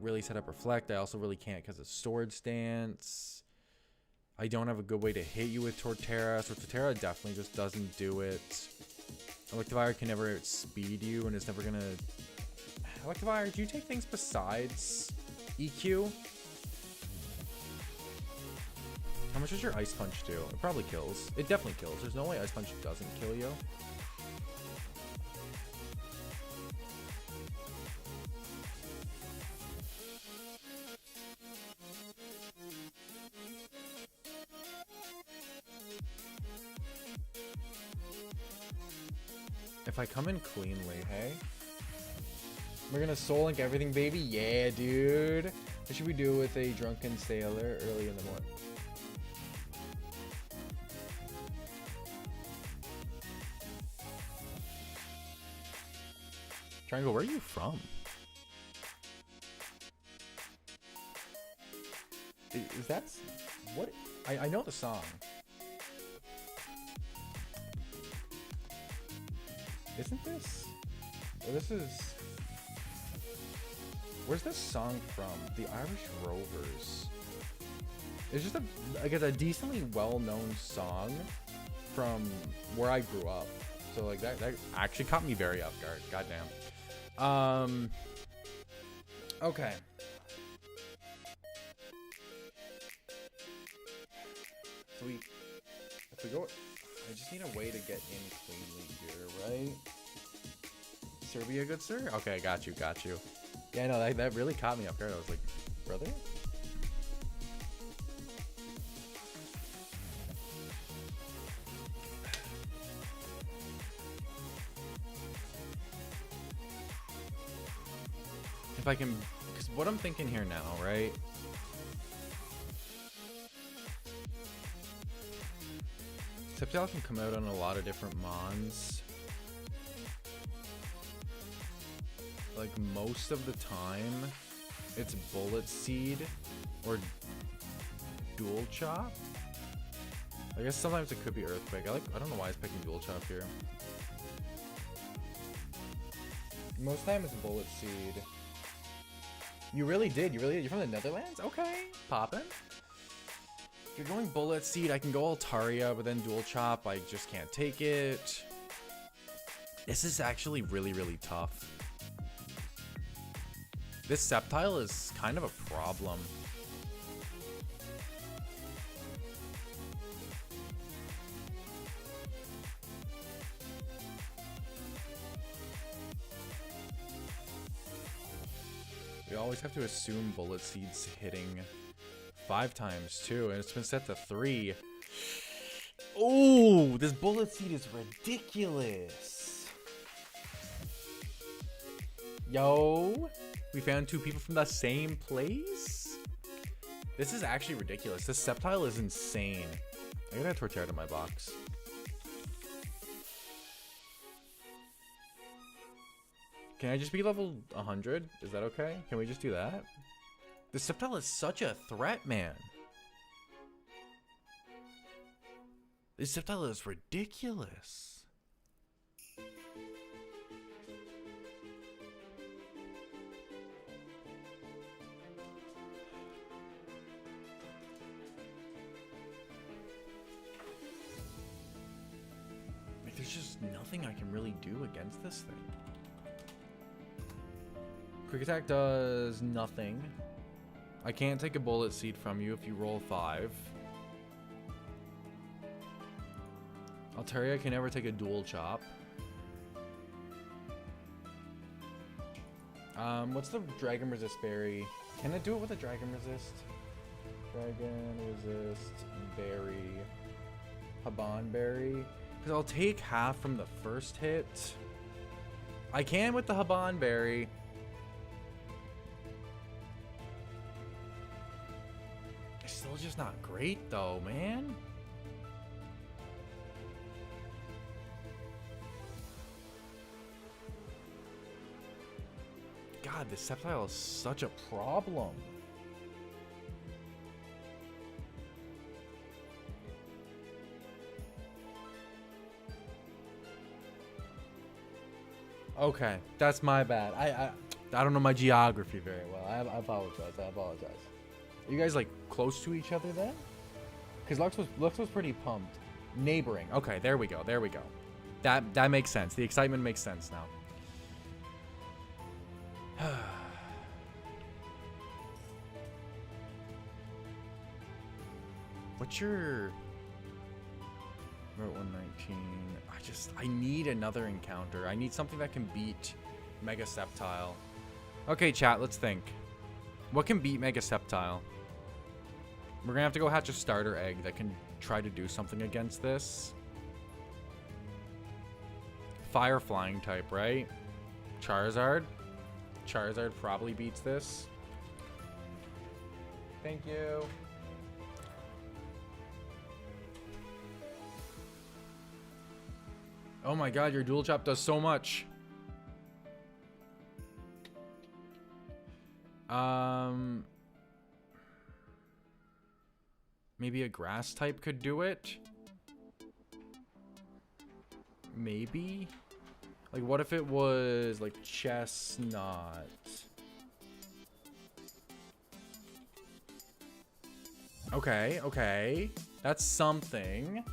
really set up Reflect. I also really can't because of Sword Stance. I don't have a good way to hit you with Torterra, so Torterra definitely just doesn't do it. Electivire can never outspeed you and is never gonna... Electivire, do you take things besides EQ? How much does your Ice Punch do? It probably kills. It definitely kills. There's no way Ice Punch doesn't kill you. If I come in cleanly, hey? We're gonna Soul Link everything, baby? Yeah, dude. What should we do with a Drunken Sailor early in the morning? Triangle, where are you from? Is that... What? I know the song. Isn't this... Oh, this is... Where's this song from? The Irish Rovers. It's just a decently well-known song from where I grew up. So like that actually caught me very off guard. Goddamn. Okay. So if we go, I just need a way to get in cleanly here, right? Serbia, good sir? Okay, got you. Yeah, no, that really caught me off guard. I was like, brother? If I can, because what I'm thinking here now, right? Sceptile can come out on a lot of different mons. Like most of the time, it's Bullet Seed or Dual Chop. I guess sometimes it could be Earthquake. I don't know why it's picking Dual Chop here. Most of the time it's Bullet Seed. You really did. You're from the Netherlands? Okay, poppin'. If you're going Bullet Seed, I can go Altaria, but then Dual Chop, I just can't take it. This is actually really, really tough. This Sceptile is kind of a problem. We always have to assume Bullet Seed's hitting 5 times too, and it's been set to 3. Oh, this Bullet Seed is ridiculous. Yo, we found 2 people from the same place? This is actually ridiculous. This Sceptile is insane. I gotta Torterra to my box. Can I just be level 100? Is that okay? Can we just do that? The Sceptile is such a threat, man. This Sceptile is ridiculous. Like, there's just nothing I can really do against this thing. Quick Attack does nothing. I can't take a Bullet Seed from you if you roll 5. Altaria can never take a Dual Chop. What's the Dragon Resist Berry? Can I do it with a Dragon Resist? Dragon Resist Berry. Haban Berry. Because I'll take half from the first hit. I can with the Haban Berry. Still just not great though, man. God, this Sceptile is such a problem. Okay, that's my bad. I don't know my geography very well. I apologize. Are you guys like close to each other then? Because Lux was pretty pumped. Neighboring. Okay, there we go. That makes sense. The excitement makes sense now. What's your Route 119? I need another encounter. I need something that can beat Mega Sceptile. Okay, chat, let's think. What can beat Mega Sceptile? We're gonna have to go hatch a starter egg that can try to do something against this. Fire flying type, right? Charizard? Charizard probably beats this. Thank you. Oh my god, your Dual Chop does so much. Maybe a grass type could do it. Maybe. Like, what if it was like Chestnut? Okay, okay. That's something.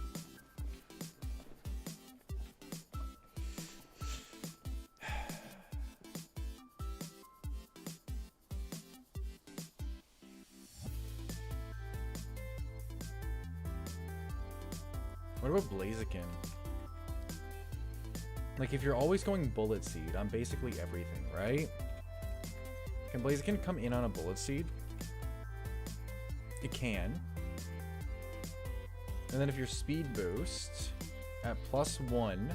What about Blaziken? Like, if you're always going Bullet Seed on basically everything, right? Can Blaziken come in on a Bullet Seed? It can. And then if you're Speed Boost at +1...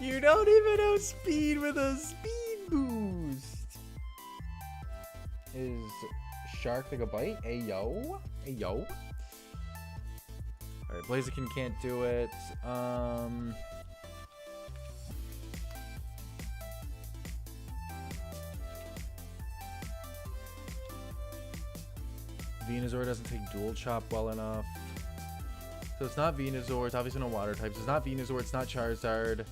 You don't even outspeed with a Speed Boost! Is Shark take a bite? Ayo? Ayo? Alright, Blaziken can't do it. Venusaur doesn't take Dual Chop well enough. So it's not Venusaur, it's obviously no water types. It's not Venusaur, it's not Charizard.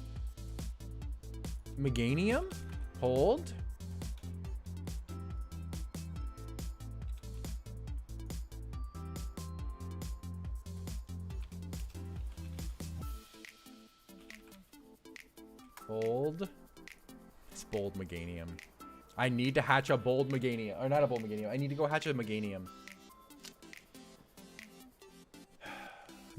Meganium? Hold? Bold. It's Bold Meganium. I need to hatch a Bold Meganium. Or not a Bold Meganium. I need to go hatch a Meganium.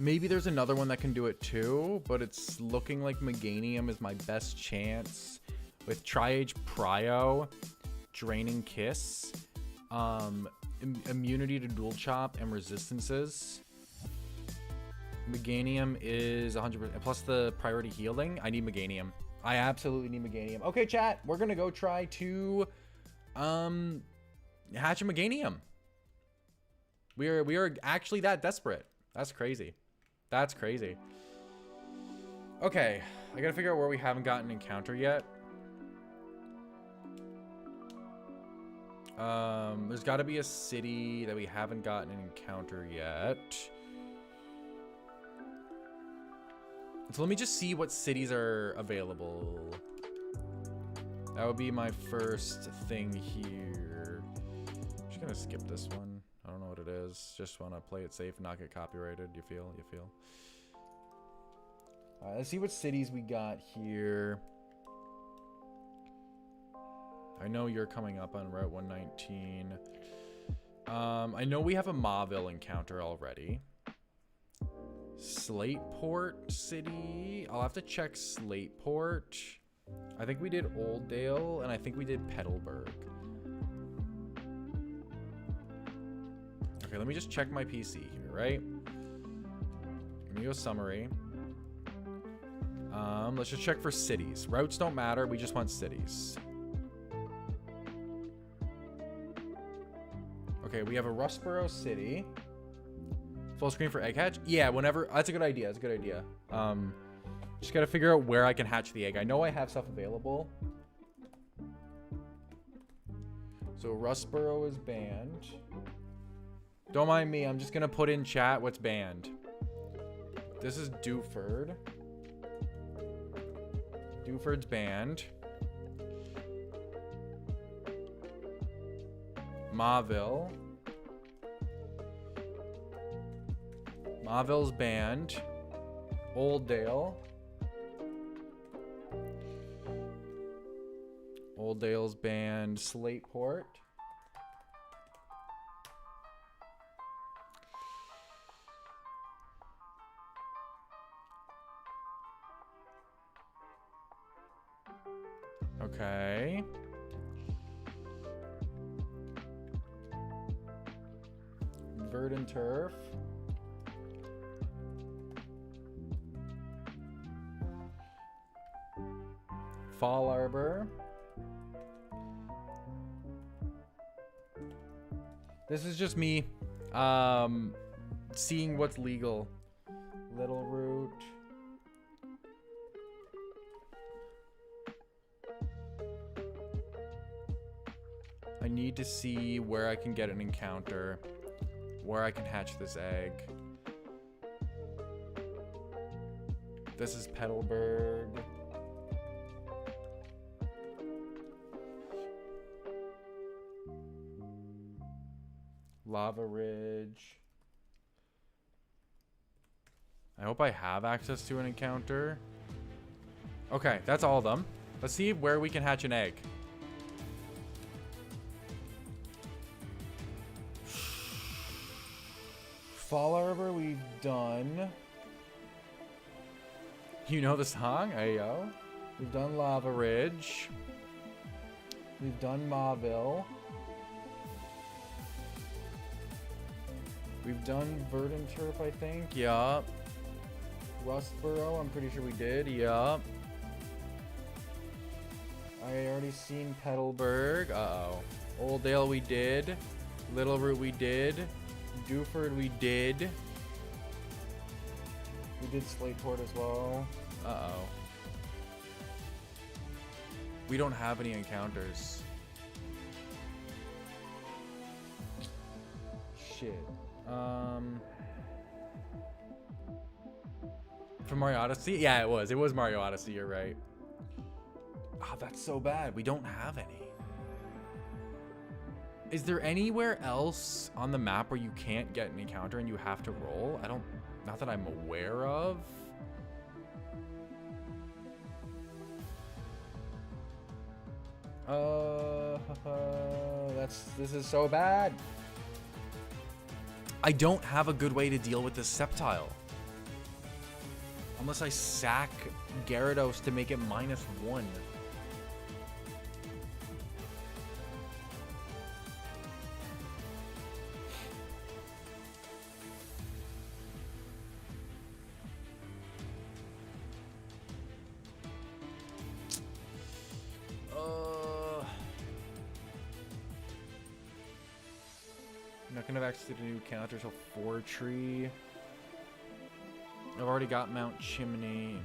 Maybe there's another one that can do it too, but it's looking like Meganium is my best chance. With Tri-Age Prio, Draining Kiss, immunity to Dual Chop, and resistances. Meganium is 100%. Plus the priority healing. I need Meganium. I absolutely need Meganium. Okay, chat. We're going to go try to hatch a Meganium. We are actually that desperate. That's crazy. That's crazy. Okay. I got to figure out where we haven't gotten an encounter yet. There's got to be a city that we haven't gotten an encounter yet. So let me just see what cities are available. That would be my first thing here. I'm just gonna skip this one. I don't know what it is. Just want to play it safe and not get copyrighted. You feel? You feel? All right, let's see what cities we got here. I know you're coming up on Route 119. I know we have a Mauville encounter already. Slateport City. I'll have to check Slateport. I think we did Oldale, and I think we did Petalburg. Okay, let me just check my PC here, right? Let me go summary. Let's just check for cities. Routes don't matter. We just want cities. Okay, we have a Rustboro City. Full screen for egg hatch? Yeah, whenever. That's a good idea. That's a good idea. Just gotta figure out where I can hatch the egg. I know I have stuff available. So Rustboro is banned. Don't mind me. I'm just gonna put in chat what's banned. This is Dewford. Dewford's banned. Mauville. Mauville's banned. Oldale. Oldale's banned. Slateport. Okay. Verdant Turf. Fall Arbor. This is just me seeing what's legal. Little Root. I need to see where I can get an encounter, where I can hatch this egg. This is Petalburg. Lava Ridge. I hope I have access to an encounter. Okay, that's all of them. Let's see where we can hatch an egg. Fall Arbor we've done. You know the song? Ayo. We've done Lava Ridge. We've done Mauville. We've done Verdant Turf, I think. Yup. Rustboro, I'm pretty sure we did. Yup. I already seen Petalburg. Uh-oh. Oldale we did. Little Root we did. Dewford we did. We did Slateport as well. Uh-oh. We don't have any encounters. Shit. From Mario Odyssey? Yeah, it was. It was Mario Odyssey, you're right. Oh, that's so bad. We don't have any. Is there anywhere else on the map where you can't get an encounter and you have to roll? I don't... Not that I'm aware of. This is so bad. I don't have a good way to deal with this Sceptile. Unless I sack Gyarados to make it -1. I'm not gonna have access to the new counter till Fortree. I've already got Mount Chimney.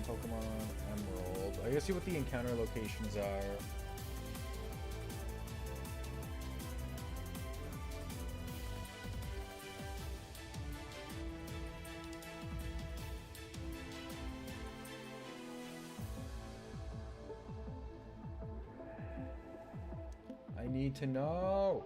Pokémon Emerald. I gotta see what the encounter locations are. I need to know.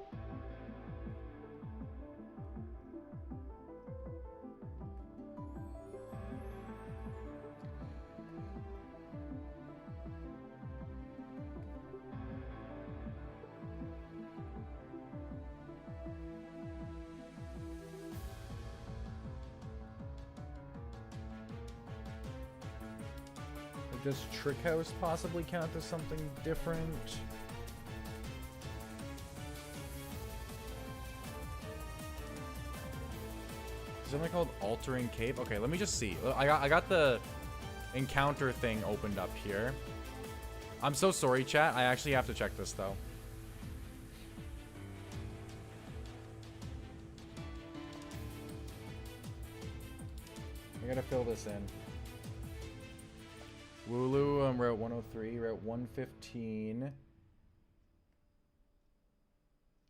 Does Trick House possibly count as something different? Something called Altering Cave. Okay, let me just see. I got the encounter thing opened up here. I'm so sorry, chat. I actually have to check this though. I gotta fill this in. Wooloo, Route 103, Route 115.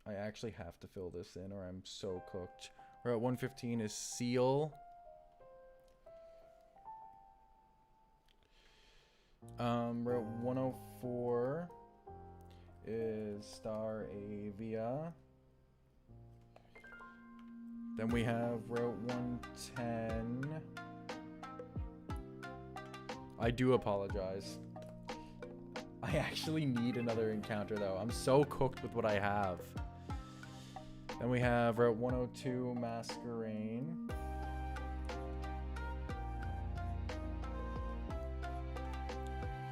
I actually have to fill this in or I'm so cooked. Route 115 is Seal. Route 104 is Star Avia. Then we have Route 110. I do apologize. I actually need another encounter though. I'm so cooked with what I have. Then we have Route 102 Masquerain.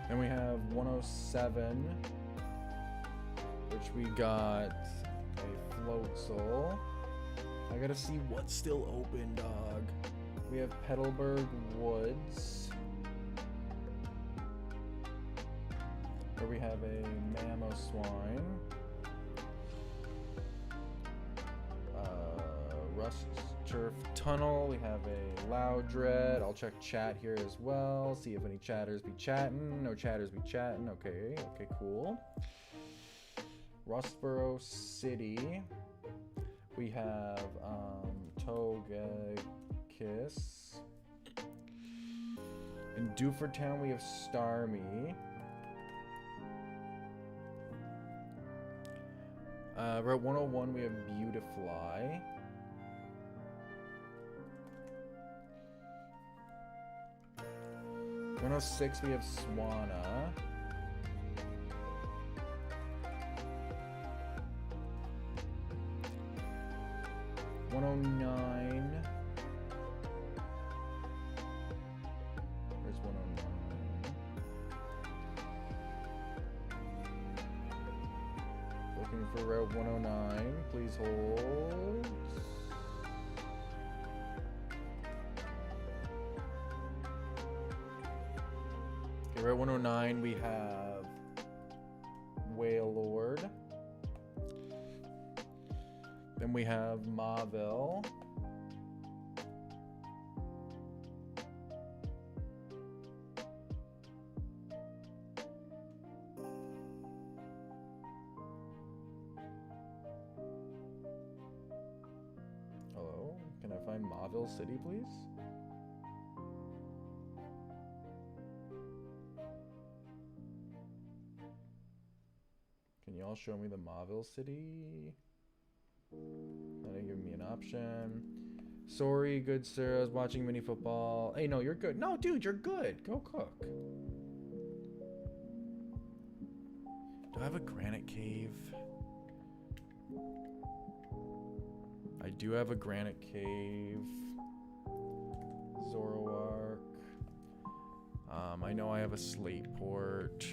Then we have 107, which we got a Floatzel. I gotta see what's still open, dog. We have Petalburg Woods, where we have a Mamoswine. Rust Turf Tunnel. We have a Loudred. I'll check chat here as well. See if any chatters be chatting. No chatters be chatting. Okay, okay, cool. Rustboro City. We have Togekiss. In Duford Town, we have Starmie. Route 101, we have Beautifly. Route 106, we have Swanna. Where's 109? Looking for Route 109. Please hold. Okay, Route 109, we have Wailord. Then we have Mauville. Hello? Can I find Mauville City, please? Can you all show me the Mauville City? That didn't give me an option. Sorry, good sir. I was watching mini football. Hey, no, you're good. No, dude, you're good. Go cook. Do I have a granite cave? I do have a granite cave. Zoroark. I know I have a slate port.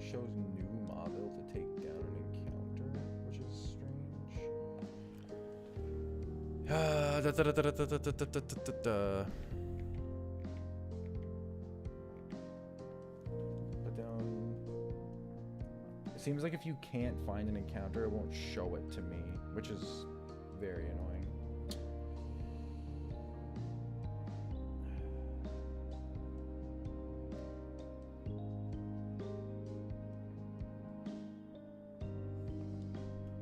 Shows new Mauville to take down an encounter, which is strange. But down. It seems like if you can't find an encounter, it won't show it to me, which is very annoying.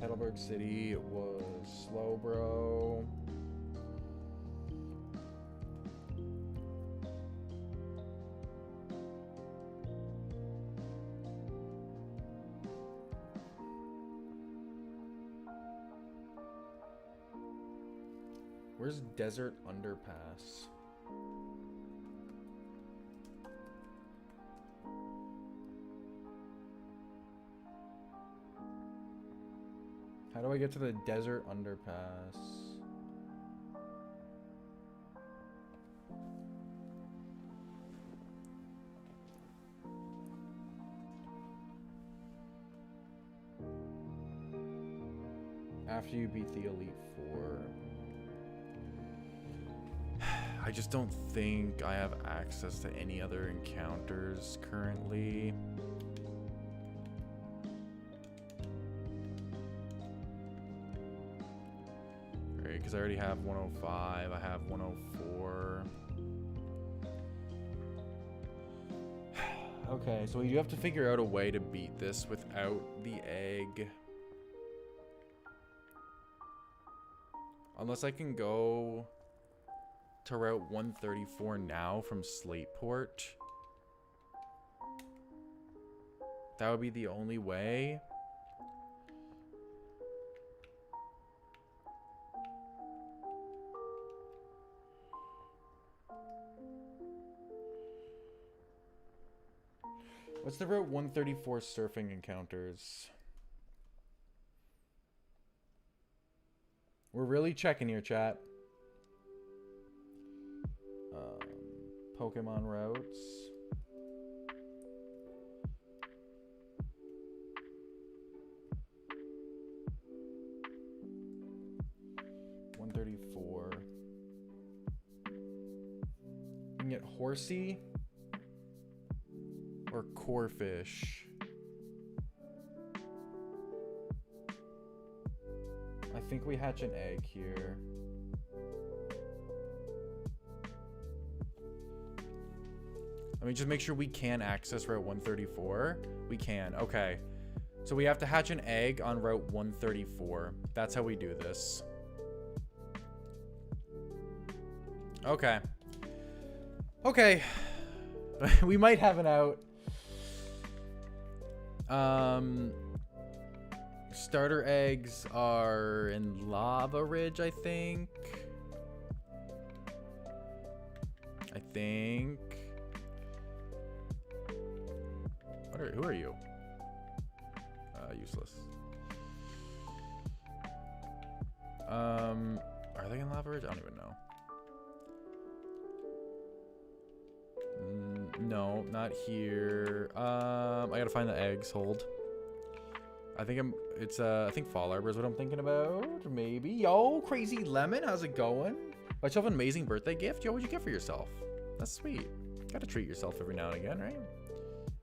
Heidelberg City, it was Slowbro. Where's Desert Underpass? How do I get to the Desert Underpass? After you beat the Elite Four. I just don't think I have access to any other encounters currently. Because I already have 105, I have 104. Okay, so you have to figure out a way to beat this without the egg. Unless I can go to Route 134 now from Slateport. That would be the only way. What's the Route 134 surfing encounters? We're really checking here, chat. Pokemon routes. $134. You can get Horsey or Corefish. think we hatch an egg here. Let me just make sure we can access Route 134. We can. Okay. So we have to hatch an egg on Route 134. That's how we do this. Okay. Okay. We might have an out. Starter eggs are in Lava Ridge, I think. Who are you? Useless. Are they in Lava Ridge? I don't even know. No, not here. I gotta find the eggs. Hold. I think Fall Arbor is what I'm thinking about. Maybe. Yo, Crazy Lemon, how's it going? Got yourself an amazing birthday gift? Yo, what'd you get for yourself? That's sweet. Gotta treat yourself every now and again, right?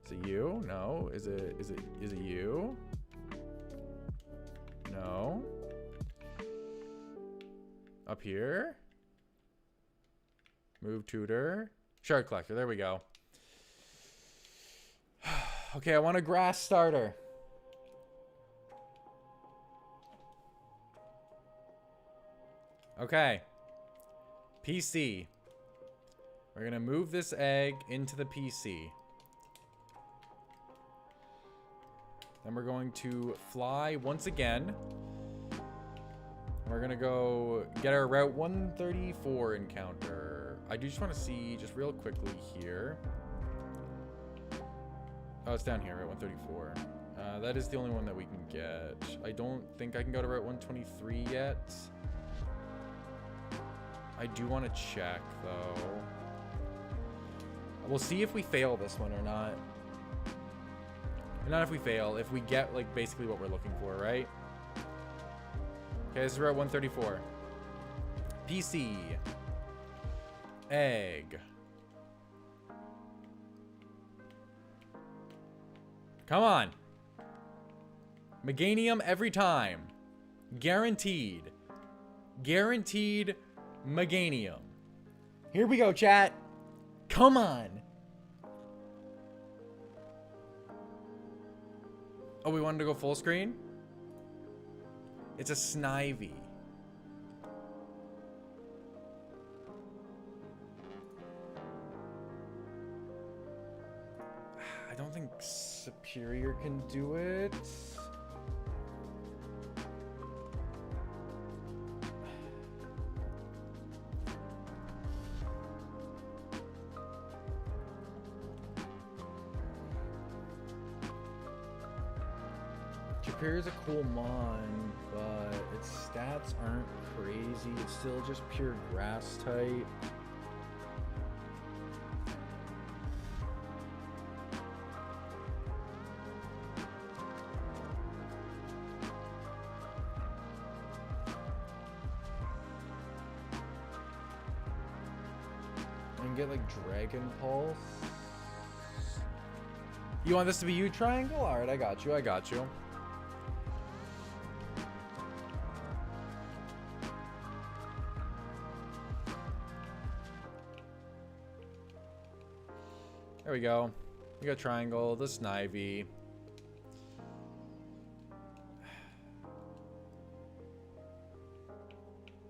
Is it you? No. Is it you? No. Up here? Move tutor. Shard collector. There we go. Okay, I want a grass starter. Okay. PC. We're gonna move this egg into the PC. Then we're going to fly once again. We're gonna go get our Route 134 encounter. I do just want to see just real quickly here. Oh, it's down here, Route 134. That is the only one that we can get. I don't think I can go to Route 123 yet. I do want to check, though. We'll see if we fail this one or not. Not if we fail, if we get, like, basically what we're looking for, right? Okay, this is Route 134. PC. Egg. Come on. Meganium every time. Guaranteed. Guaranteed Meganium. Here we go, chat. Come on. Oh, we wanted to go full screen? It's a Snivy. I don't think Superior can do it. Superior's a cool mon, but its stats aren't crazy. It's still just pure grass type. And get like Dragon Pulse. You want this to be you, Triangle? Alright, I got you, I got you. There we go. We got Triangle, the Snivy.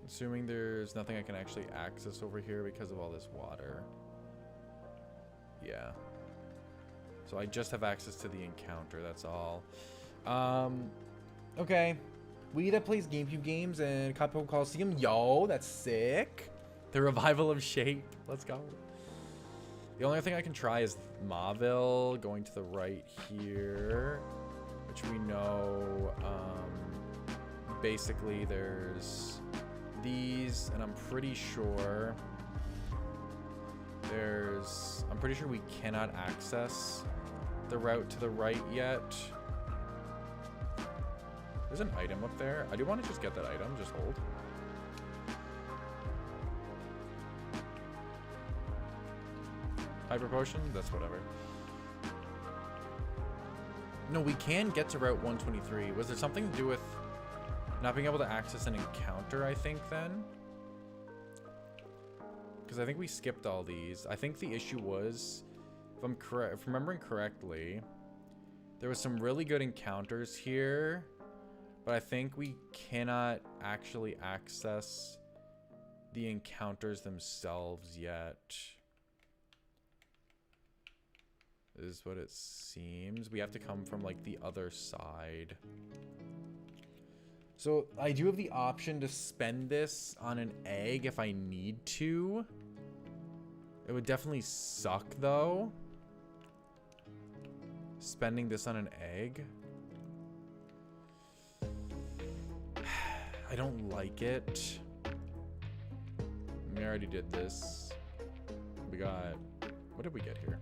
Assuming there's nothing I can actually access over here because of all this water. Yeah. So I just have access to the encounter, that's all. Okay. We that plays GameCube games and Capcom Coliseum. Yo, that's sick. The revival of Shape. Let's go. The only thing I can try is Mauville going to the right here, which we know, basically there's these, and I'm pretty sure we cannot access the route to the right yet. There's an item up there. I do want to just get that item, just hold. Hyper Potion? That's whatever. No, we can get to Route 123. Was there something to do with... Not being able to access an encounter, I think, then. Because I think we skipped all these. I think the issue was, if I'm remembering correctly, there was some really good encounters here, but I think we cannot actually access the encounters themselves yet. Is what it seems. We have to come from, like, the other side. So, I do have the option to spend this on an egg if I need to. It would definitely suck, though. Spending this on an egg. I don't like it. We already did this. We got... What did we get here?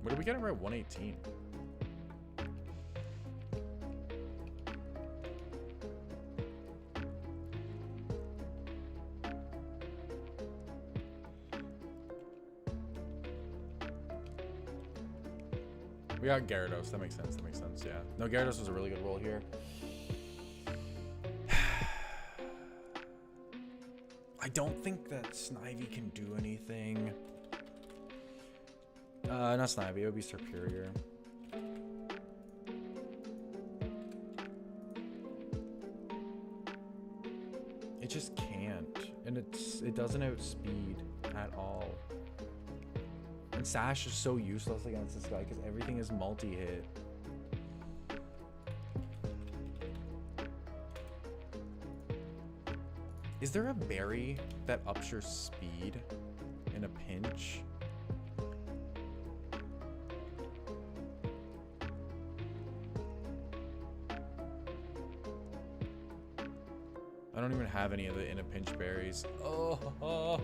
What did we get at Route 118? We got Gyarados. That makes sense. That makes sense. Yeah. No, Gyarados was a really good roll here. I don't think that Snivy can do anything. Not Snivy, it would be Superior. It just can't. And it doesn't outspeed at all. And Sash is so useless against this guy because everything is multi-hit. Is there a berry that ups your speed in a pinch? I don't even have any of the in a pinch berries. Oh.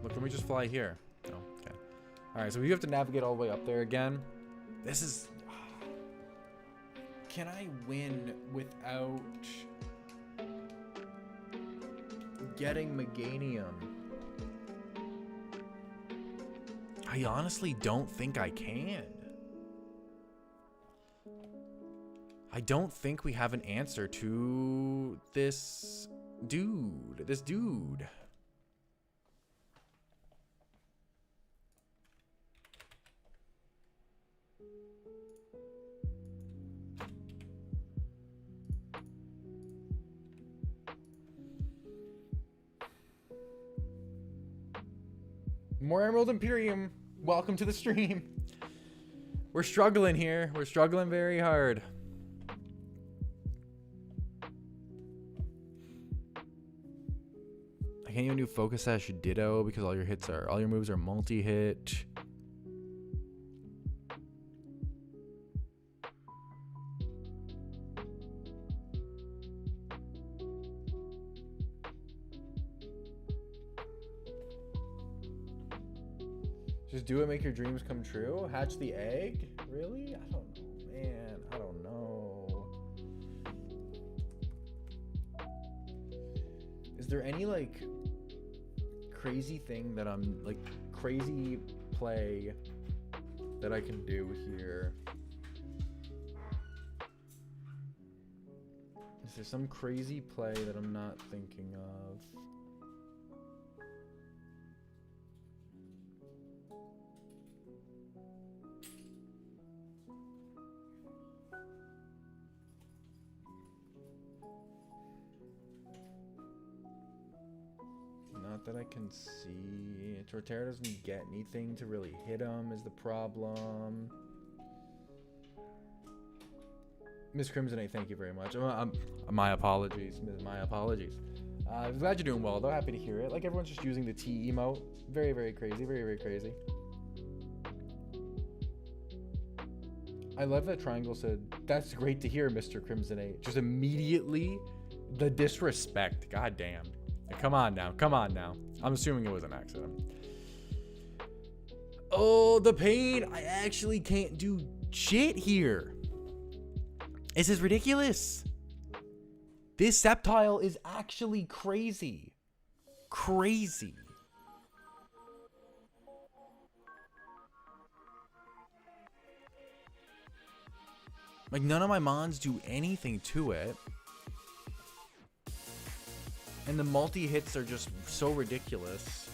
Look, can we just fly here? No, okay. All right, so we have to navigate all the way up there again. This is... Can I win without getting Meganium? I honestly don't think I can. I don't think we have an answer to this dude. More Emerald Imperium. Welcome to the stream. We're struggling here. We're struggling very hard. I can't even do Focus Sash Ditto because all your moves are multi-hit. Just do it, make your dreams come true. Hatch the egg? Really? I don't know, man. I don't know. Is there any, like, crazy thing that I'm, like, crazy play that I can do here? Is there some crazy play that I'm not thinking of? That I can see. Torterra doesn't get anything to really hit him is the problem. Miss Crimsonate, thank you very much. My apologies. My apologies. I'm glad you're doing well, though. Happy to hear it. Like, everyone's just using the T emote. Very, very crazy. Very, very crazy. I love that Triangle said, "That's great to hear, Mr. Crimsonate." Just immediately the disrespect. God damn. Come on now. Come on now. I'm assuming it was an accident. Oh, the pain. I actually can't do shit here. This is ridiculous. This Sceptile is actually crazy. Crazy. Like, none of my mons do anything to it. And the multi-hits are just so ridiculous.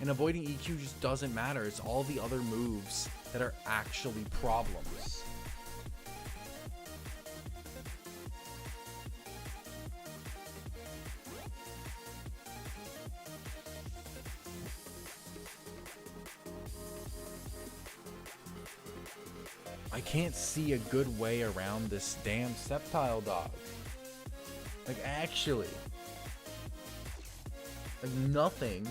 And avoiding EQ just doesn't matter. It's all the other moves that are actually problems. I can't see a good way around this damn Sceptile dog. Like, actually. Like, nothing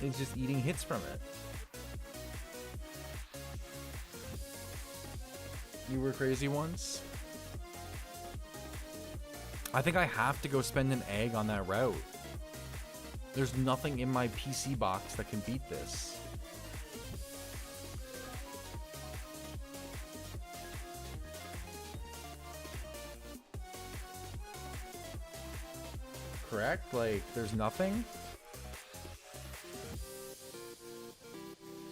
is just eating hits from it. You were crazy once? I think I have to go spend an egg on that route. There's nothing in my PC box that can beat this. Correct? Like, there's nothing?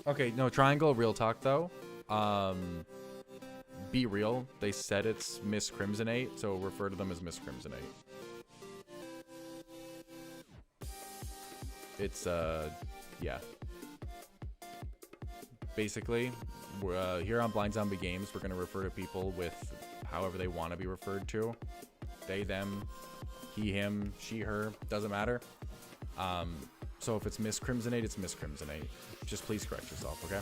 Okay, no, Triangle, real talk, though. Be real. They said it's Miss Crimsonate, so refer to them as Miss Crimsonate. It's, yeah. Basically, we're, here on Blind Zombie Games, we're going to refer to people with however they want to be referred to. They, them, he, him, she, her, doesn't matter. So if it's Miss Crimsonate, it's Miss Crimsonate. Just please correct yourself, okay?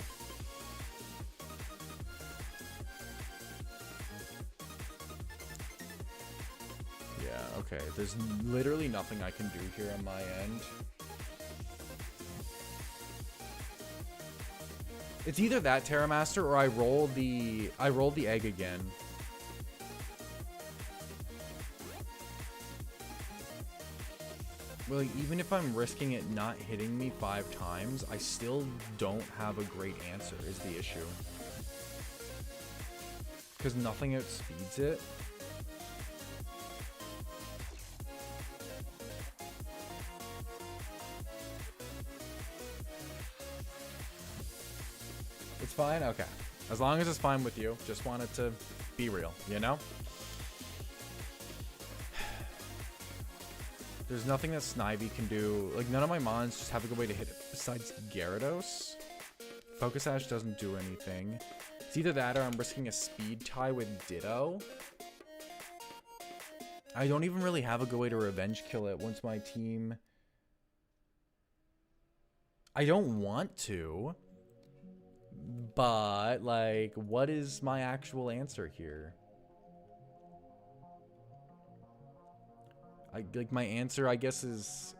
Yeah, okay. There's literally nothing I can do here on my end. It's either that Terramaster or I roll the egg again. Well, like, even if I'm risking it not hitting me 5 times, I still don't have a great answer is the issue. Because nothing outspeeds it. It's fine? Okay. As long as it's fine with you. Just want it to be real, you know? There's nothing that Snivy can do. Like, none of my mons just have a good way to hit it besides Gyarados. Focus Sash doesn't do anything. It's either that or I'm risking a speed tie with Ditto. I don't even really have a good way to revenge kill it once my team... I don't want to. But, like, what is my actual answer here? Like, my answer, I guess, is...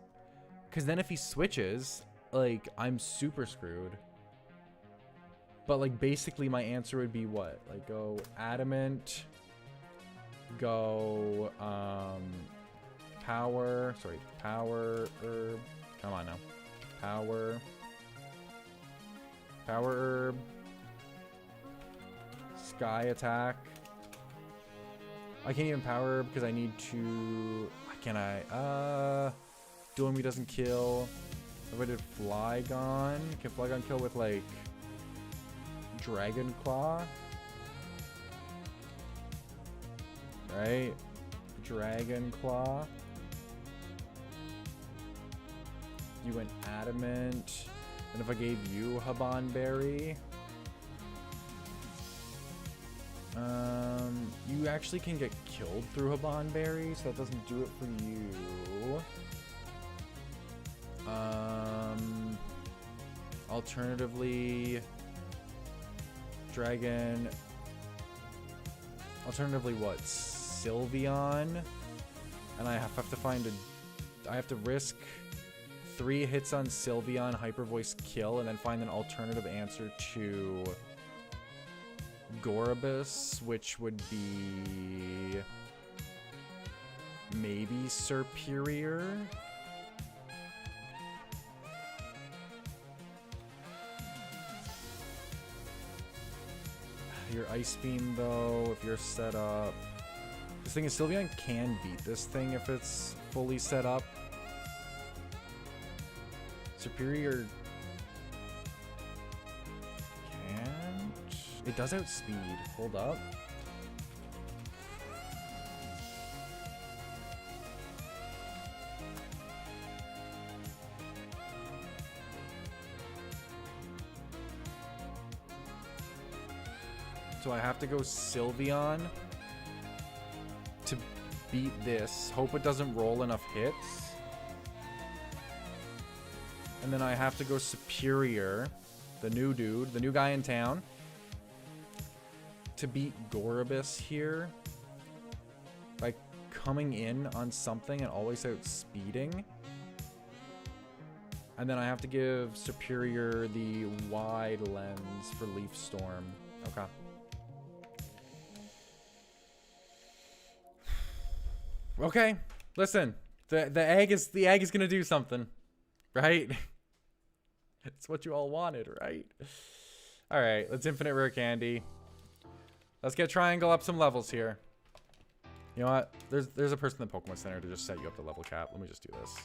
Because then if he switches, like, I'm super screwed. But, like, basically my answer would be what? Like, go Adamant. Go, Power. Sorry, Power Herb. Come on now. Power Herb. Sky Attack. I can't even Power Herb because I need to... Can I? Dual Me doesn't kill. If I did Flygon, can Flygon kill with, like, Dragon Claw? Right? Dragon Claw. You went Adamant. And if I gave you Haban Berry... you actually can get killed through Haban Berry, so that doesn't do it for you. Alternatively, Alternatively, what? Sylveon? And I have to find a... I have to risk 3 hits on Sylveon, Hyper Voice kill, and then find an alternative answer to... Gorobus, which would be maybe Superior. Your Ice Beam, though, if you're set up. This thing is, Sylveon can beat this thing if it's fully set up. Superior. It does outspeed. Hold up. So I have to go Sylveon to beat this. Hope it doesn't roll enough hits. And then I have to go Superior, the new dude, the new guy in town, to beat Gorobus here by coming in on something and always outspeeding. And then I have to give Superior the wide lens for Leaf Storm. Okay. Okay. Listen, the egg is gonna do something, right? It's what you all wanted, right? All right, let's infinite rare candy. Let's get Triangle up some levels here. You know what? There's a person in the Pokemon Center to just set you up to level cap. Let me just do this.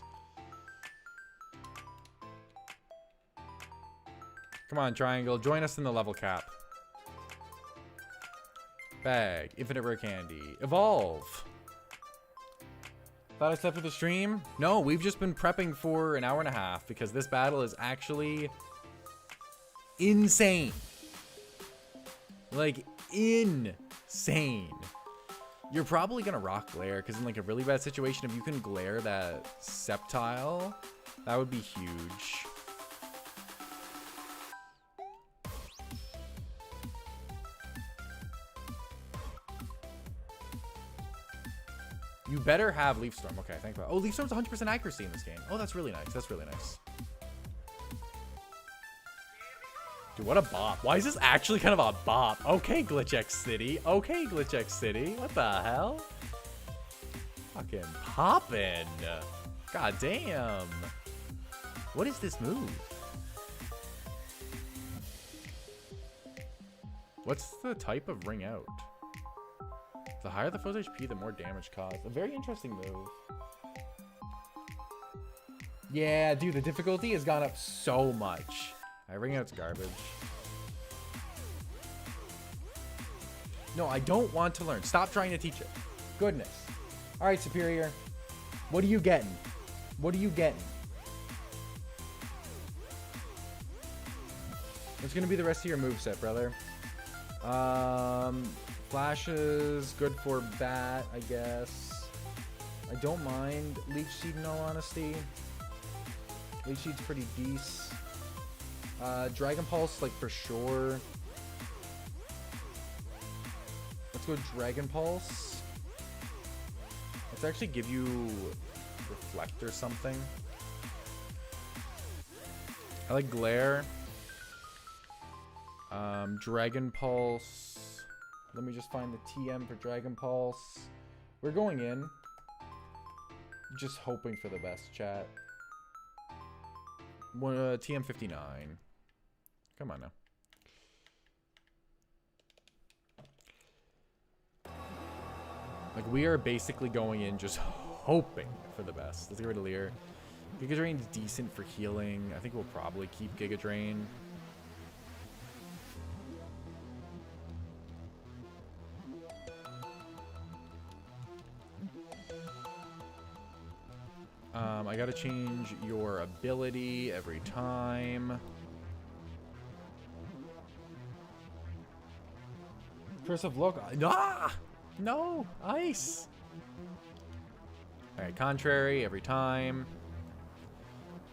Come on, Triangle. Join us in the level cap. Bag. Infinite rare candy. Evolve. Thought I slept with the stream? No, we've just been prepping for an hour and a half because this battle is actually insane. Like, insane. You're probably gonna rock Glare because in like a really bad situation, if you can Glare that Sceptile, that would be huge. You better have Leaf Storm. Okay, thank you. Oh, Leaf Storm's 100% accuracy in this game. Oh, that's really nice. That's really nice. Dude, what a bop. Why is this actually kind of a bop? Okay, GlitchX City. Okay, GlitchX City. What the hell? Fucking poppin'. God damn. What is this move? What's the type of Ring Out? The higher the foe's HP, the more damage caused. A very interesting move. Yeah, dude, the difficulty has gone up so much. Ring Out's garbage. No, I don't want to learn. Stop trying to teach it. Goodness. All right, Superior. What are you getting? What are you getting? What's going to be the rest of your moveset, brother? Flashes, good for Bat, I guess. I don't mind Leech Seed in all honesty. Leech Seed's pretty decent. Dragon Pulse, like for sure. Let's go Dragon Pulse. Let's actually give you Reflect or something. I like Glare. Dragon Pulse. Let me just find the TM for Dragon Pulse. We're going in. Just hoping for the best, chat. TM 59. Come on now. Like, we are basically going in just hoping for the best. Let's get rid of Leer. Giga Drain's decent for healing. I think we'll probably keep Giga Drain. I gotta change your ability every time. Curse of Look. Ah! No! Ice! Alright, Contrary every time.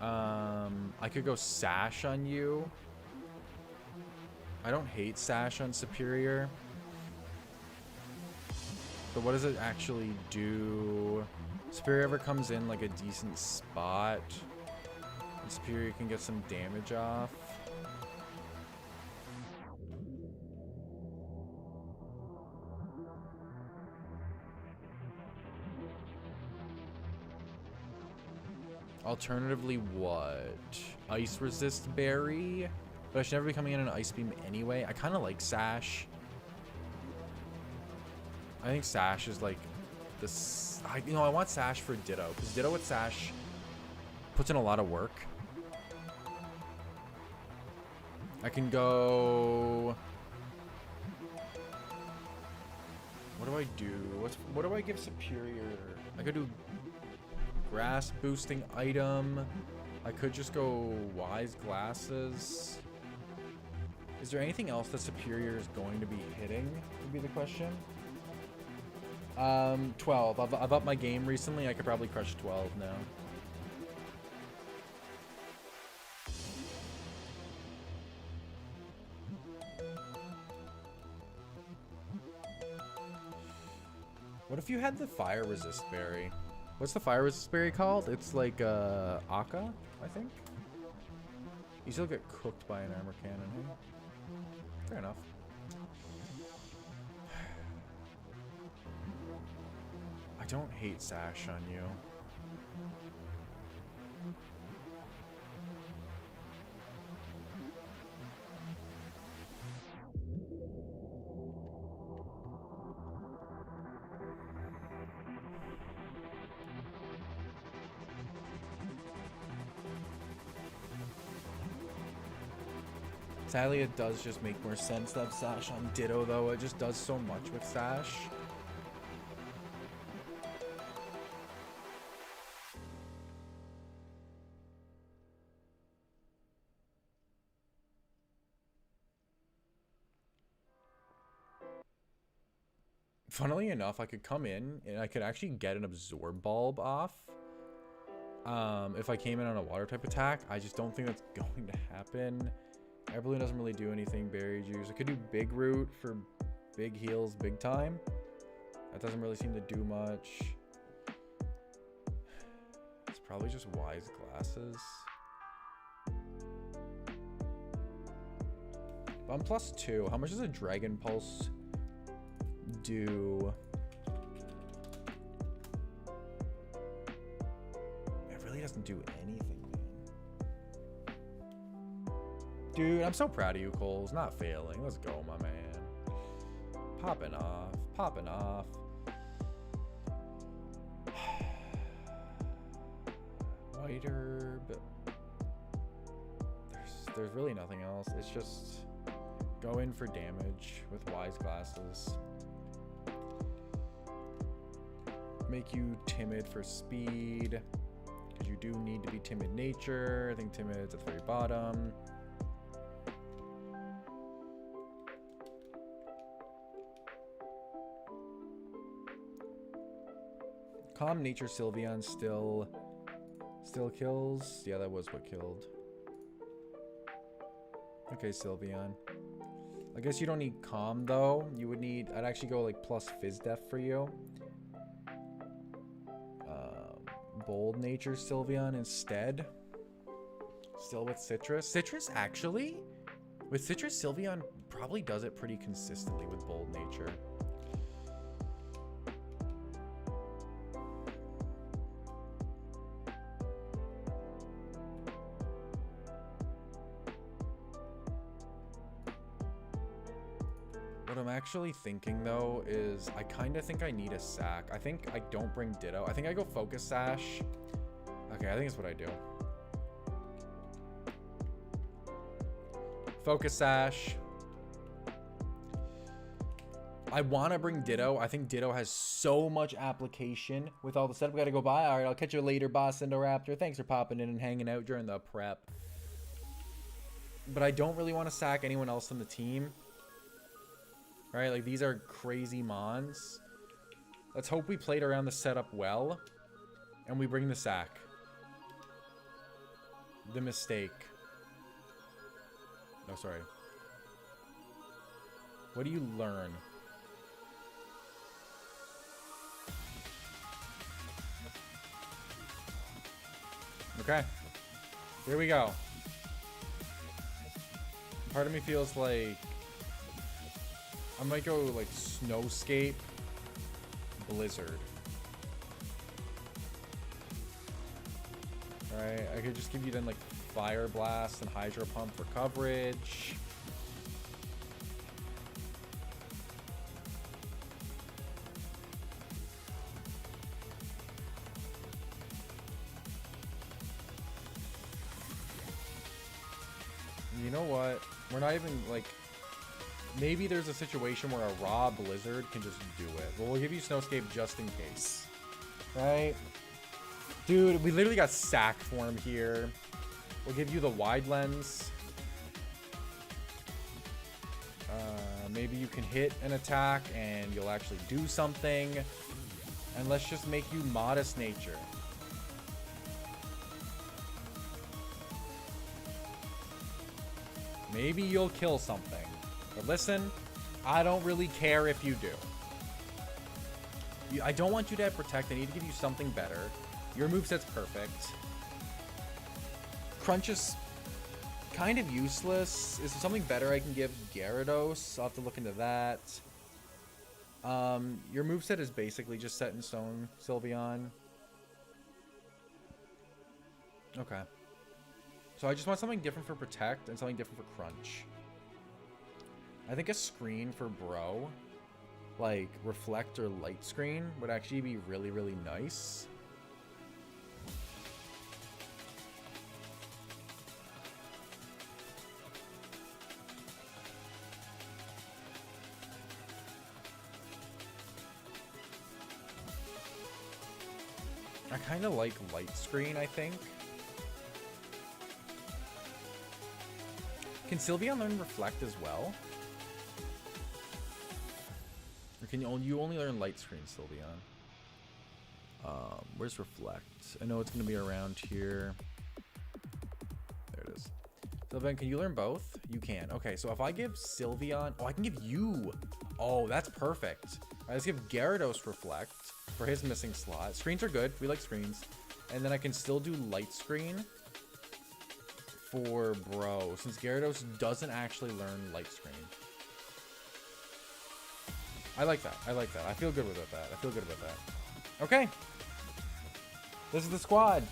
I could go Sash on you. I don't hate Sash on Superior. But what does it actually do? Superior ever comes in like a decent spot. And Superior can get some damage off. Alternatively, what? Ice Resist Berry? But I should never be coming in an Ice Beam anyway. I kind of like Sash. I think Sash is like this. You know, I want Sash for Ditto, because Ditto with Sash puts in a lot of work. I can go. What do I do? What do I give Superior? I could do Grass boosting item. I could just go Wise Glasses. Is there anything else that Superior is going to be hitting, would be the question. 12. I've upped my game recently. I could probably crush 12 now. What if you had the fire resist berry? What's the fire resist berry called? It's like Aka, I think. You still get cooked by an armor cannon, hey? Fair enough. I don't hate Sash on you. Sadly, it does just make more sense to have Sash on Ditto, though. It just does so much with Sash. Funnily enough, I could come in and I could actually get an Absorb Bulb off. If I came in on a water type attack, I just don't think that's going to happen. Air Balloon doesn't really do anything. Berry Juice. I could do Big Root for big heals big time. That doesn't really seem to do much. It's probably just Wise Glasses. But I'm +2. How much does a Dragon Pulse do? It really doesn't do anything. Dude, I'm so proud of you, Coles. Not failing. Let's go, my man. Popping off. Popping off. White Herb. There's really nothing else. It's just go in for damage with Wise Glasses. Make you timid for speed. Because you do need to be timid nature. I think timid's at the very bottom. Calm Nature Sylveon still kills. Yeah, that was what killed. Okay, Sylveon. I guess you don't need Calm though. You would need. I'd actually go like plus Fizz Def for you. Bold Nature Sylveon instead. Still with Citrus. Citrus actually, with Citrus, Sylveon probably does it pretty consistently with Bold Nature. What I'm actually thinking though is I kind of think I need a sack. I think I don't bring Ditto. I think I go Focus Sash. Okay, I think that's what I do. Focus Sash. I want to bring Ditto. I think Ditto has so much application with all the setup we got to go by. All right, I'll catch you later, Boss Indoraptor. Thanks for popping in and hanging out during the prep. But I don't really want to sack anyone else on the team. Right, like these are crazy mons. Let's hope we played around the setup well. And we bring the sack. The mistake. No, sorry. What do you learn? Okay. Here we go. Part of me feels like I might go like Snowscape, Blizzard. Alright, I could just give you then like Fire Blast and Hydro Pump for coverage. You know what? We're not even like... Maybe there's a situation where a raw Blizzard can just do it. But we'll give you Snowscape just in case. Right? Dude, we literally got Sack Form here. We'll give you the Wide Lens. Maybe you can hit an attack and you'll actually do something. And let's just make you modest nature. Maybe you'll kill something. But listen, I don't really care if you do. I don't want you to have Protect. I need to give you something better. Your moveset's perfect. Crunch is kind of useless. Is there something better I can give Gyarados? I'll have to look into that. Your moveset is basically just set in stone, Sylveon. Okay. So I just want something different for Protect and something different for Crunch. I think a screen for Bro, like Reflect or Light Screen, would actually be really, really nice. I kind of like Light Screen, I think. Can Sylveon learn Reflect as well? Or can you only learn Light Screen, Sylveon? Where's Reflect? I know it's going to be around here. There it is. Sylveon, can you learn both? You can. Okay, so if I give Sylveon... Oh, I can give you... Oh, that's perfect. All right, let's give Gyarados Reflect for his missing slot. Screens are good. We like screens. And then I can still do Light Screen for Bro, since Gyarados doesn't actually learn Light Screen. I like that. I like that. I feel good with that. I feel good about that. Okay. This is the squad.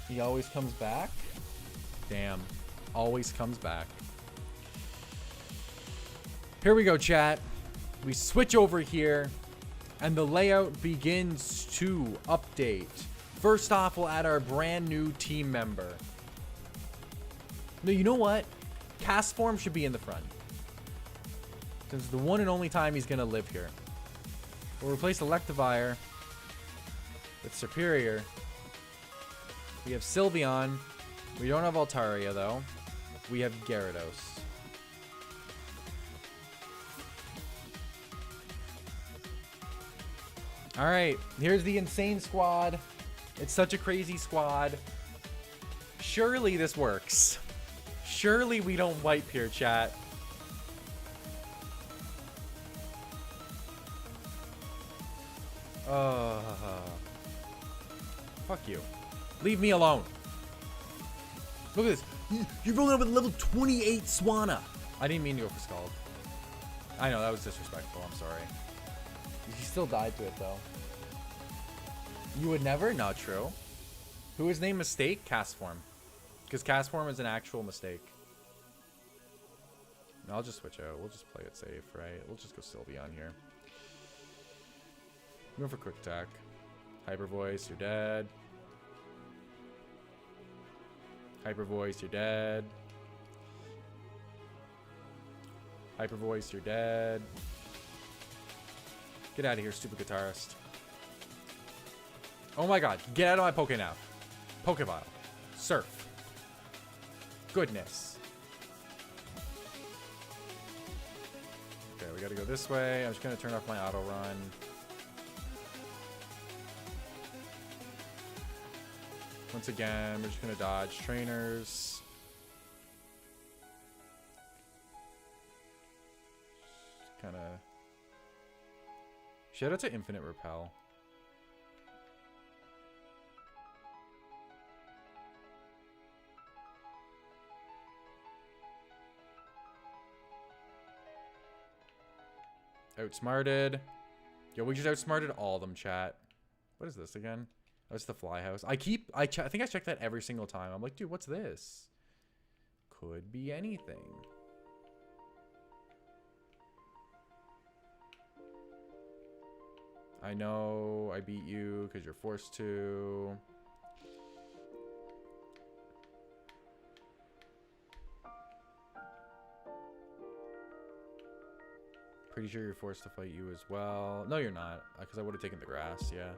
He always comes back. Damn. Always comes back. Here we go, chat. We switch over here, and the layout begins to update. First off, we'll add our brand new team member. No, you know what? Cast form should be in the front, since it's the one and only time he's gonna live here. We'll replace Electivire with Superior. We have Sylveon. We don't have Altaria though. We have Gyarados. All right, here's the insane squad. It's such a crazy squad. Surely this works. Surely we don't wipe here, chat. Fuck you. Leave me alone. Look at this. You're rolling up with level 28 Swanna. I didn't mean to go for Scald. I know, that was disrespectful. I'm sorry. You still died to it, though. You would never? Not true. Who is named Mistake? Cast Form. Because Cast Form is an actual mistake. No, I'll just switch out. We'll just play it safe, right? We'll just go Sylveon here. I'm going for Quick Attack. Hyper Voice, you're dead. Hyper Voice, you're dead. Hyper Voice, you're dead. Get out of here, stupid guitarist. Oh my god, get out of my Pokénav. Pokeball. Surf. Goodness. Okay, we gotta go this way. I'm just gonna turn off my auto run. Once again, we're just gonna dodge trainers. Kinda. Shout out to Infinite Repel. Outsmarted. Yo, we just outsmarted all of them, chat. What is this again? Oh, it's the Fly House. I think I check that every single time. I'm like, dude, what's this? Could be anything. I know I beat you because you're forced to. Pretty sure you're forced to fight you as well. No, you're not, because I would have taken the grass, yeah.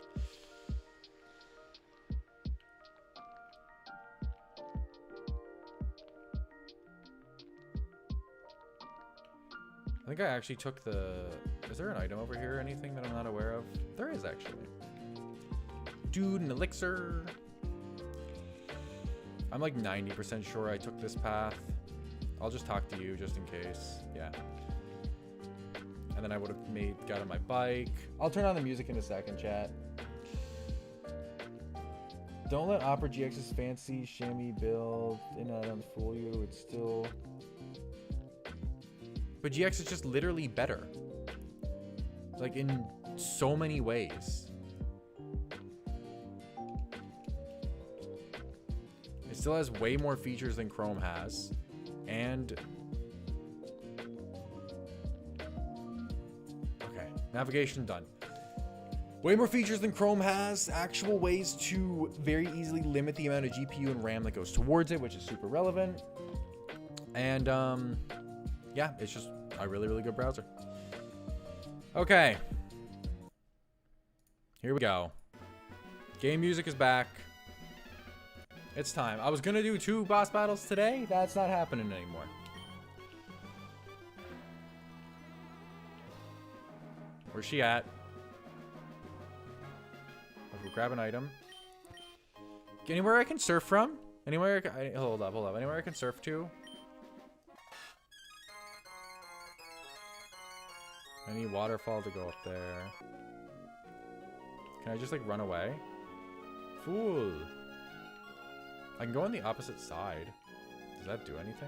I think I actually took the... Is there an item over here? Anything that I'm not aware of? There is, actually. Dude, an elixir. I'm like 90% sure I took this path. I'll just talk to you just in case. Yeah. And then I would have got on my bike. I'll turn on the music in a second, chat. Don't let Opera GX's fancy chamois build in items fool you. It's still... But GX is just literally better. Like, in so many ways. It still has way more features than Chrome has. And... Okay, navigation done. Way more features than Chrome has. Actual ways to very easily limit the amount of GPU and RAM that goes towards it, which is super relevant. And, yeah, it's just a really, really good browser. Okay. Here we go. Game music is back. It's time. I was gonna do 2 boss battles today. That's not happening anymore. Where's she at? I'll go grab an item. Anywhere I can surf from? Anywhere I can... Hold up. Anywhere I can surf to? I need waterfall to go up there. Can I just, like, run away? Fool. I can go on the opposite side. Does that do anything?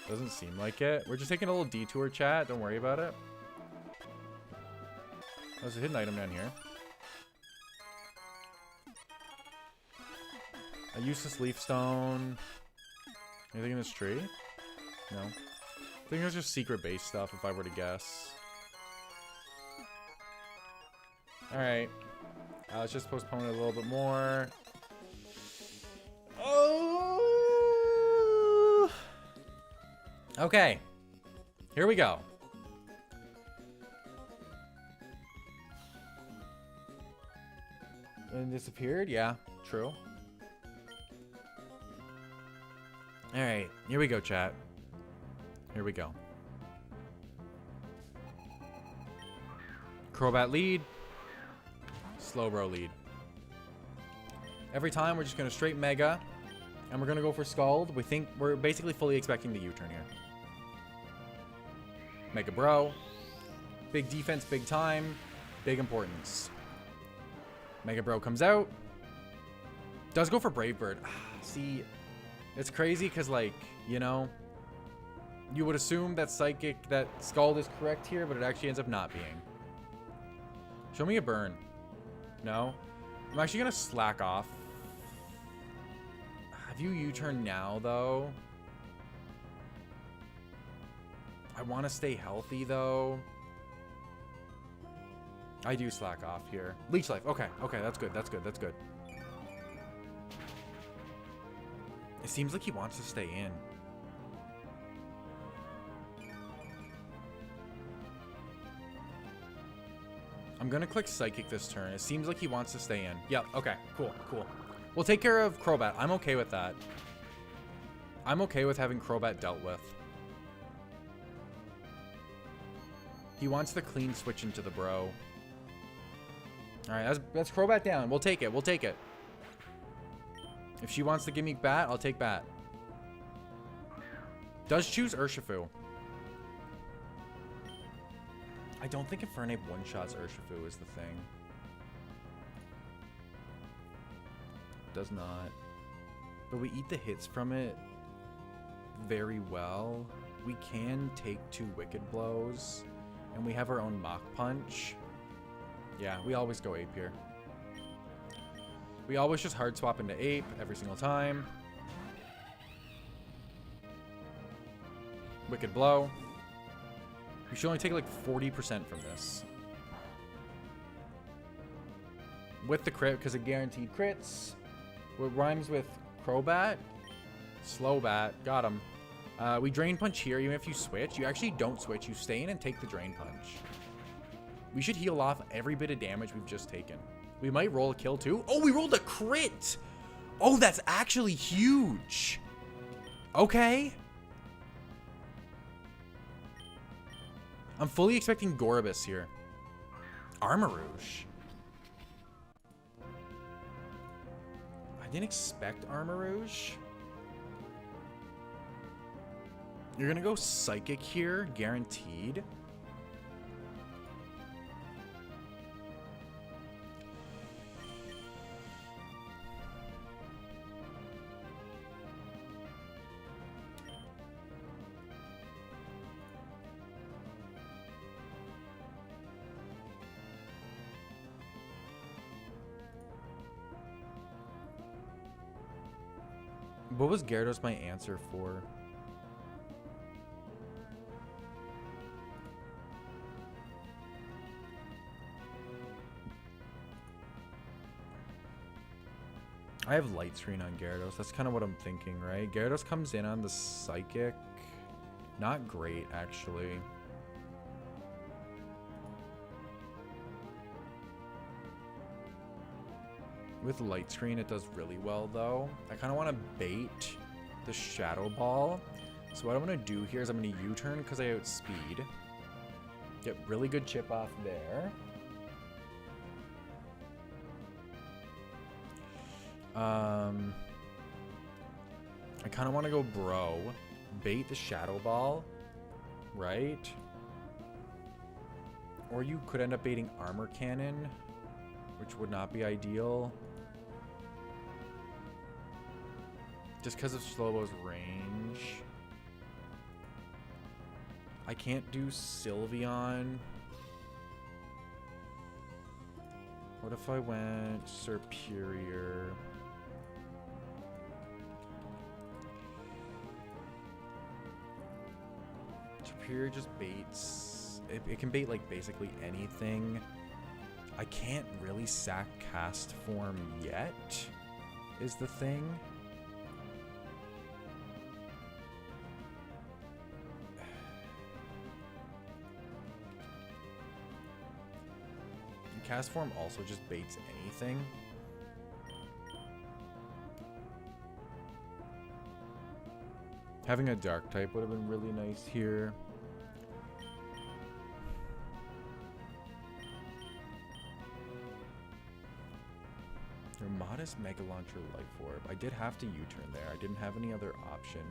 Doesn't seem like it. We're just taking a little detour, chat. Don't worry about it. There's a hidden item down here. A useless leaf stone. Anything in this tree? No. I think there's just secret base stuff if I were to guess. Alright. Let's just postpone it a little bit more. Oh! Okay. Here we go. And disappeared? Yeah, true. Alright, here we go, chat. Here we go. Crobat lead. Slowbro lead. Every time we're just going to straight Mega. And we're going to go for Scald. We're basically fully expecting the U-turn here. Mega Bro. Big defense, big time. Big importance. Mega Bro comes out. Does go for Brave Bird. See... It's crazy because, like, you know, you would assume that that Scald is correct here, but it actually ends up not being. Show me a burn. No? I'm actually going to slack off. Have you U-turn now, though? I want to stay healthy, though. I do slack off here. Leech Life. Okay. Okay, that's good. That's good. That's good. It seems like he wants to stay in. I'm gonna click Psychic this turn. It seems like he wants to stay in. Yep, okay, cool, cool. We'll take care of Crobat. I'm okay with that. I'm okay with having Crobat dealt with. He wants the clean switch into the bro. Alright, that's Crobat down. We'll take it, we'll take it. If she wants to give me Bat, I'll take Bat. Does choose Urshifu. I don't think Infernape one-shots Urshifu is the thing. Does not. But we eat the hits from it very well. We can take 2 Wicked Blows. And we have our own Mach Punch. Yeah, we always go Ape here. We always just hard swap into Ape every single time. Wicked Blow. We should only take like 40% from this. With the crit, because it guaranteed crits. What rhymes with Crobat? Slowbat. Got him. We Drain Punch here, even if you switch. You actually don't switch. You stay in and take the Drain Punch. We should heal off every bit of damage we've just taken. We might roll a kill too. Oh, we rolled a crit. Oh, that's actually huge. Okay. I'm fully expecting Gorobus here. Armarouge. I didn't expect Armarouge. You're gonna go Psychic here, guaranteed. What was Gyarados my answer for? I have Light Screen on Gyarados. That's kind of what I'm thinking, right? Gyarados comes in on the Psychic. Not great, actually. With Light Screen, it does really well, though. I kind of want to bait the Shadow Ball. So what I'm going to do here is I'm going to U-turn because I outspeed. Get really good chip off there. I kind of want to go Bro. Bait the Shadow Ball. Right? Or you could end up baiting Armor Cannon, which would not be ideal. Just because of Slowpo's range. I can't do Sylveon. What if I went Superior? Superior just baits. It can bait like basically anything. I can't really sack Cast Form yet, is the thing. Cast Form also just baits anything. Having a Dark type would have been really nice here. Your modest Mega Launcher Life Orb. I did have to U-turn there. I didn't have any other option.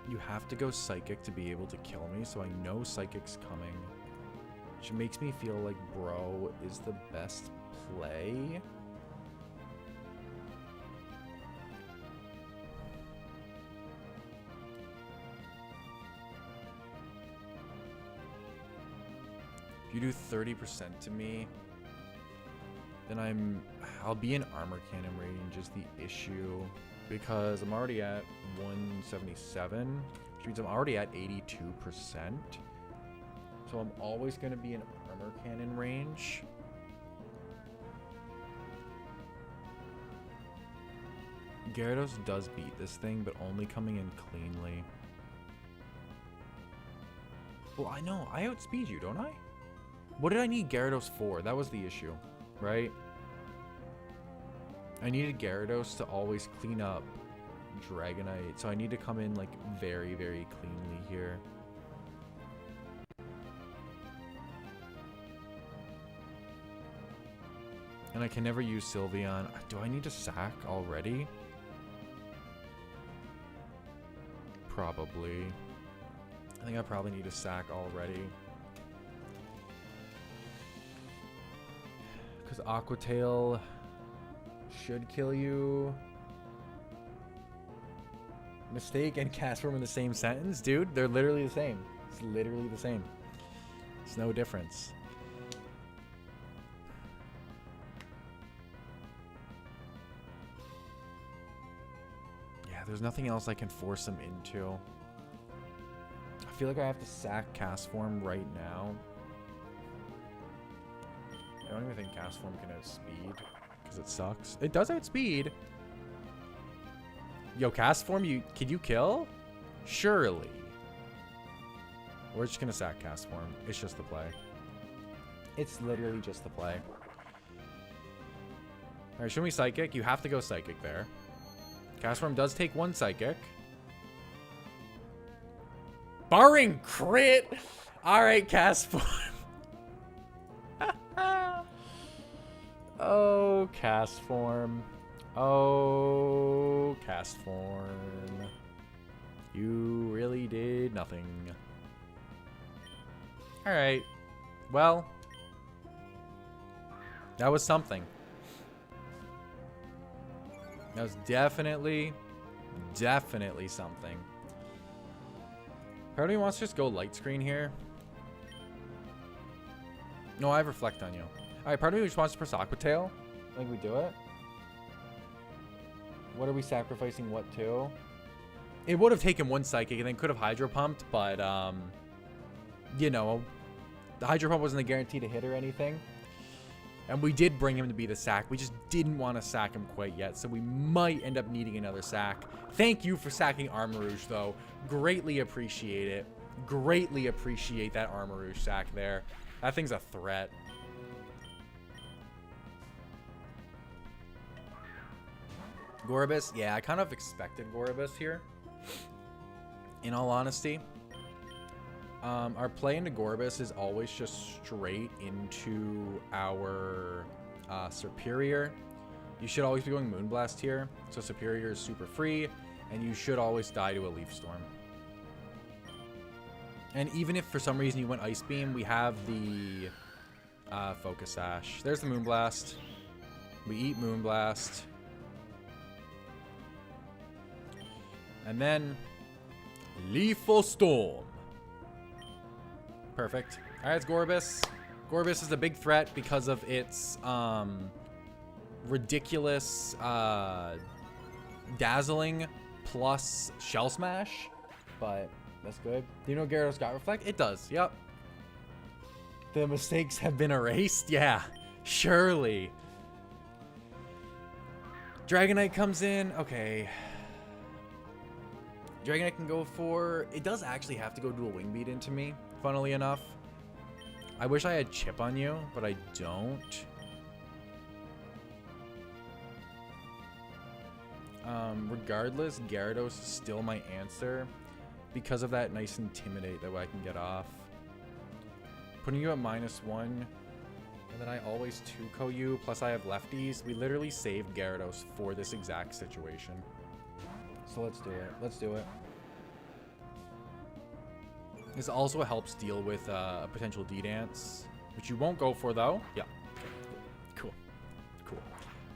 You have to go Psychic to be able to kill me, so I know Psychic's coming. Which makes me feel like Bro is the best play. If you do 30% to me, then I'll be in Armor Cannon range is the issue. Because I'm already at 177, which means I'm already at 82%. So I'm always going to be in Armor Cannon range. Gyarados does beat this thing, but only coming in cleanly. Well, I know. I outspeed you, don't I? What did I need Gyarados for? That was the issue, right? I needed Gyarados to always clean up Dragonite, so I need to come in like very, very cleanly here. And I can never use Sylveon. Do I need to sack already? Probably. I think I probably need to sack already. Because Aqua Tail should kill you. Mistake and Cast Form in the same sentence? Dude, they're literally the same. It's literally the same. It's no difference. Yeah, there's nothing else I can force him into. I feel like I have to sack Cast Form right now. I don't even think Cast Form can outspeed. Because it sucks. It does outspeed. Yo, Cast Form, can you kill? Surely. We're just gonna sack Cast Form. It's just the play. It's literally just the play. All right, show me Psychic. You have to go Psychic there. Castform does take 1 Psychic. Barring crit. All right, Castform. Oh, Castform. Oh, Castform. You really did nothing. All right. Well, that was something. That was definitely something. Part of me wants to just go light screen here. No, I have Reflect on you. All right, part of me just wants to press Aqua Tail. I think we do it. What are we sacrificing what to? It would have taken 1 Psychic and then could have Hydro Pumped, but, you know, the Hydro Pump wasn't a guarantee to hit or anything. And we did bring him to be the sack. We just didn't want to sack him quite yet, so we might end up needing another sack. Thank you for sacking Armarouge, though. Greatly appreciate it. Greatly appreciate that Armarouge sack there. That thing's a threat. Gorobus, yeah, I kind of expected Gorobus here, in all honesty. Our play into Gorobus is always just straight into our Superior. You should always be going Moonblast here, so Superior is super free, and you should always die to a Leaf Storm. And even if for some reason you went Ice Beam, we have the Focus Sash. There's the Moonblast. We eat Moonblast. And then Lethal Storm. Perfect. All right, it's Gorobus. Gorobus is a big threat because of its ridiculous dazzling plus Shell Smash, but that's good. Do you know Gyarados got Reflect? It does. Yep. The mistakes have been erased. Yeah, surely. Dragonite comes in. Okay. Dragonite can go for... It does actually have to go do a Wing Beat into me, funnily enough. I wish I had Chip on you, but I don't. Regardless, Gyarados is still my answer because of that nice Intimidate that I can get off. Putting you at -1, and then I always 2-ko you, plus I have lefties. We literally saved Gyarados for this exact situation. So let's do it. Let's do it. This also helps deal with a potential D-Dance, which you won't go for, though. Yeah. Cool. Cool.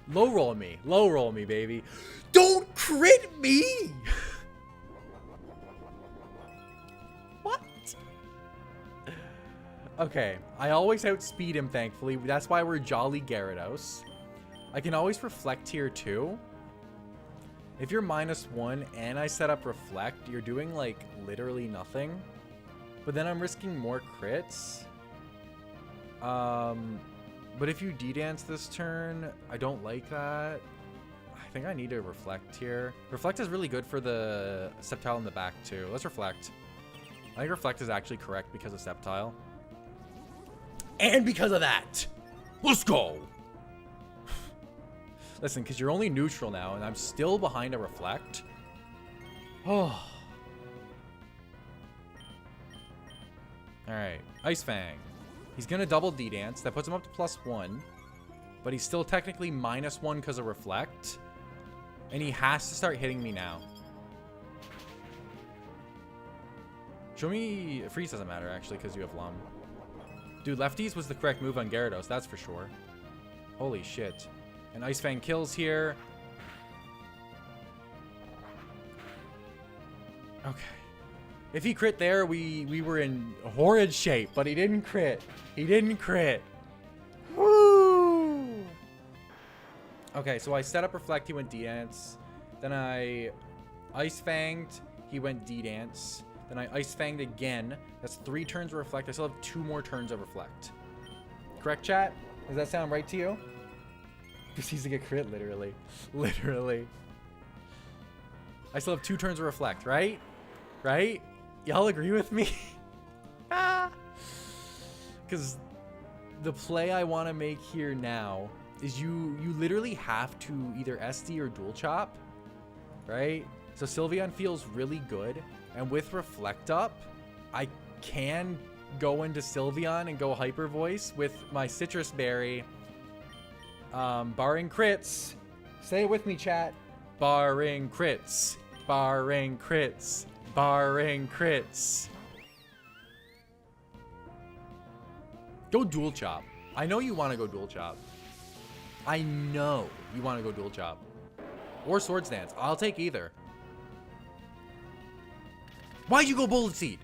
Low roll me. Low roll me, baby. Don't crit me! What? Okay. I always outspeed him, thankfully. That's why we're Jolly Gyarados. I can always Reflect here, too. If you're -1 and I set up Reflect, you're doing, like, literally nothing. But then I'm risking more crits. But if you D-Dance this turn, I don't like that. I think I need to Reflect here. Reflect is really good for the Sceptile in the back, too. Let's Reflect. I think Reflect is actually correct because of Sceptile. And because of that! Let's go! Listen, because you're only neutral now, and I'm still behind a Reflect. Oh. Alright. Ice Fang. He's going to double D-Dance. That puts him up to +1. But he's still technically -1 because of Reflect. And he has to start hitting me now. Show me... Freeze doesn't matter, actually, because you have Lum. Dude, lefties was the correct move on Gyarados, that's for sure. Holy shit. And Ice Fang kills here. Okay. If he crit there, we were in horrid shape, but he didn't crit. He didn't crit. Woo! Okay, so I set up Reflect, he went D-Dance. Then I Ice Fanged, he went D-Dance. Then I Ice Fanged again. That's 3 turns of Reflect. I still have 2 more turns of Reflect. Correct, chat? Does that sound right to you? Because he's to get crit, literally. Literally. I still have 2 turns of Reflect, right? Right? Y'all agree with me? Because the play I want to make here now is you literally have to either SD or dual chop, right? So Sylveon feels really good, and with Reflect Up, I can go into Sylveon and go Hyper Voice with my Citrus Berry, barring crits. Say it with me, chat. Barring crits, barring crits, barring crits. Go dual chop. I know you want to go dual chop. I know you want to go dual chop. Or Swords Dance. I'll take either. Why'd you go Bullet Seed?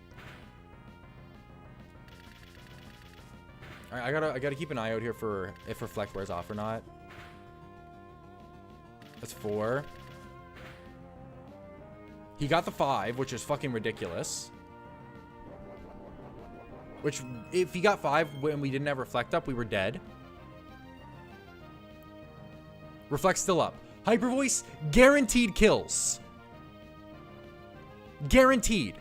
Alright, I gotta keep an eye out here for if Reflect wears off or not. That's 4. He got the 5, which is fucking ridiculous. Which, if he got 5 when we didn't have Reflect Up, we were dead. Reflect's still up. Hyper Voice, guaranteed kills. Guaranteed.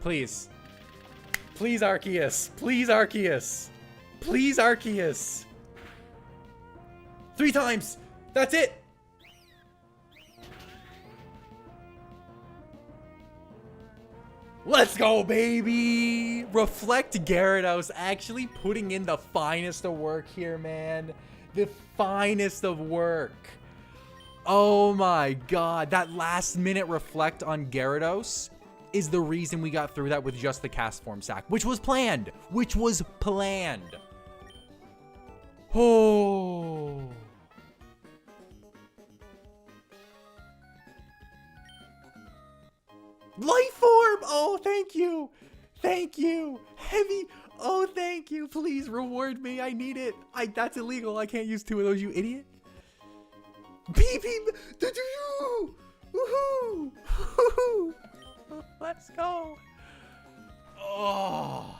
Please. Please, Arceus. Please, Arceus. Please, Arceus. 3 times. That's it. Let's go, baby! Reflect Gyarados actually putting in the finest of work here, man. The finest of work. Oh my god. That last minute Reflect on Gyarados is the reason we got through that with just the Cast Form sack. Which was planned. Which was planned. Oh. Life Orb! Oh, thank you! Thank you! Heavy! Oh, thank you! Please reward me. I need it. That's illegal. I can't use 2 of those, you idiot. Beep beep! Do-do-do! Woohoo! Woohoo! Let's go! Oh!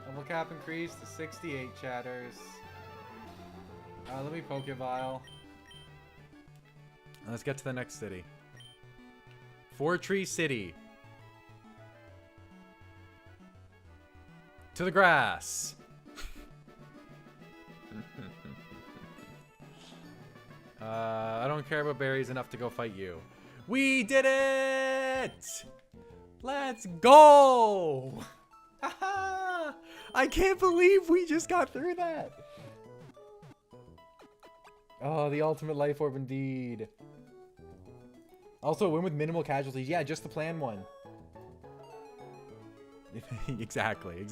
Level cap increased to 68 chatters. Let me Pokevile. Let's get to the next city. Fortree City. To the grass. I don't care about berries enough to go fight you. We did it! Let's go! Haha! I can't believe we just got through that. Oh, the ultimate life orb indeed. Also, win with minimal casualties. Yeah, just the plan one. Exactly.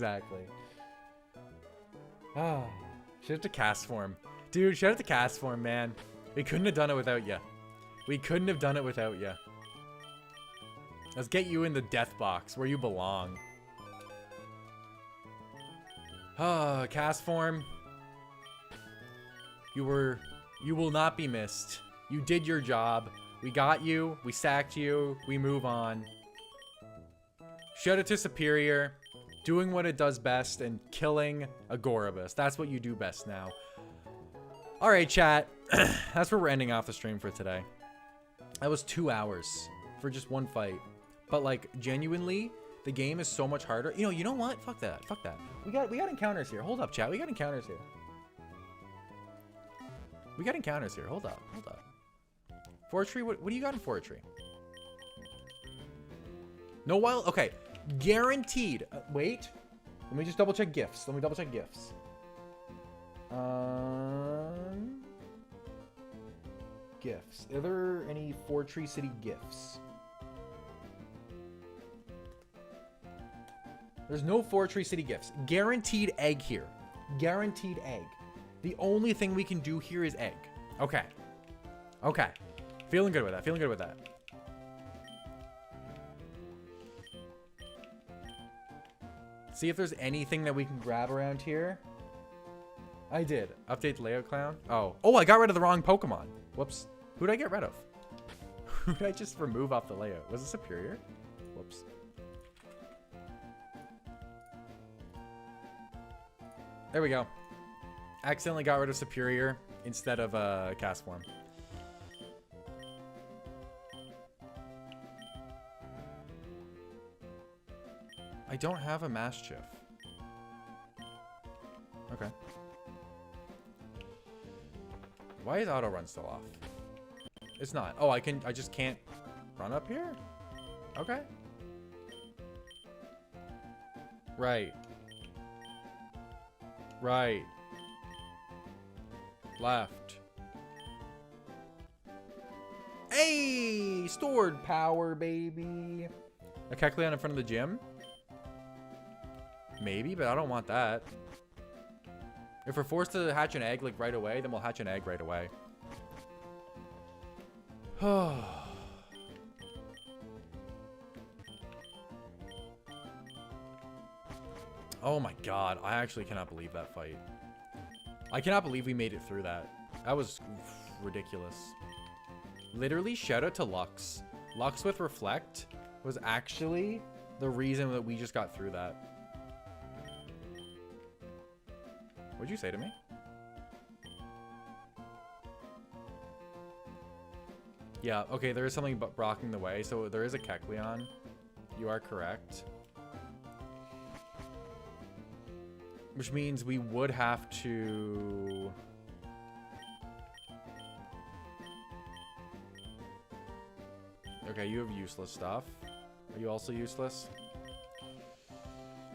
Ah, shout out to Cast Form. Dude, shout out to Cast Form, man. We couldn't have done it without you. We couldn't have done it without you. Let's get you in the death box where you belong. Ah, Cast Form. You will not be missed. You did your job. We got you. We sacked you. We move on. Shout out to Superior. Doing what it does best and killing Agoribus. That's what you do best now. Alright, chat. That's where we're ending off the stream for today. That was 2 hours for just one fight. But, like, genuinely, the game is so much harder. You know what? Fuck that. Fuck that. We got encounters here. Hold up, chat. We got encounters here. Hold up. Fortree? What do you got in Fortree? No wild? Okay. Guaranteed. Wait. Let me just double check gifts. Gifts. Are there any Fortree City gifts? There's no Fortree City gifts. Guaranteed egg here. Guaranteed egg. The only thing we can do here is egg. Okay. Feeling good with that. See if there's anything that we can grab around here. I did. Update the layout clown. Oh, I got rid of the wrong Pokemon. Whoops. Who did I get rid of? Who did I just remove off the layout? Was it Superior? Whoops. There we go. accidentally got rid of Superior instead of Cast Form. I don't have a Mischief. Okay. Why is auto run still off? It's not. Oh, I just can't run up here? Okay. Right. Right. Left. Hey! Stored power, baby. A Kecleon in front of the gym? Maybe, but I don't want that. If we're forced to hatch an egg like right away, then we'll hatch an egg right away. Oh my god, I actually cannot believe that fight. I cannot believe we made it through that. That was ridiculous. Literally, shout out to Lux. Lux with Reflect was actually the reason that we just got through that. What'd you say to me? Yeah, okay, there is something blocking the way, so there is a Kecleon. You are correct. Which means we would have to... Okay, you have useless stuff. Are you also useless?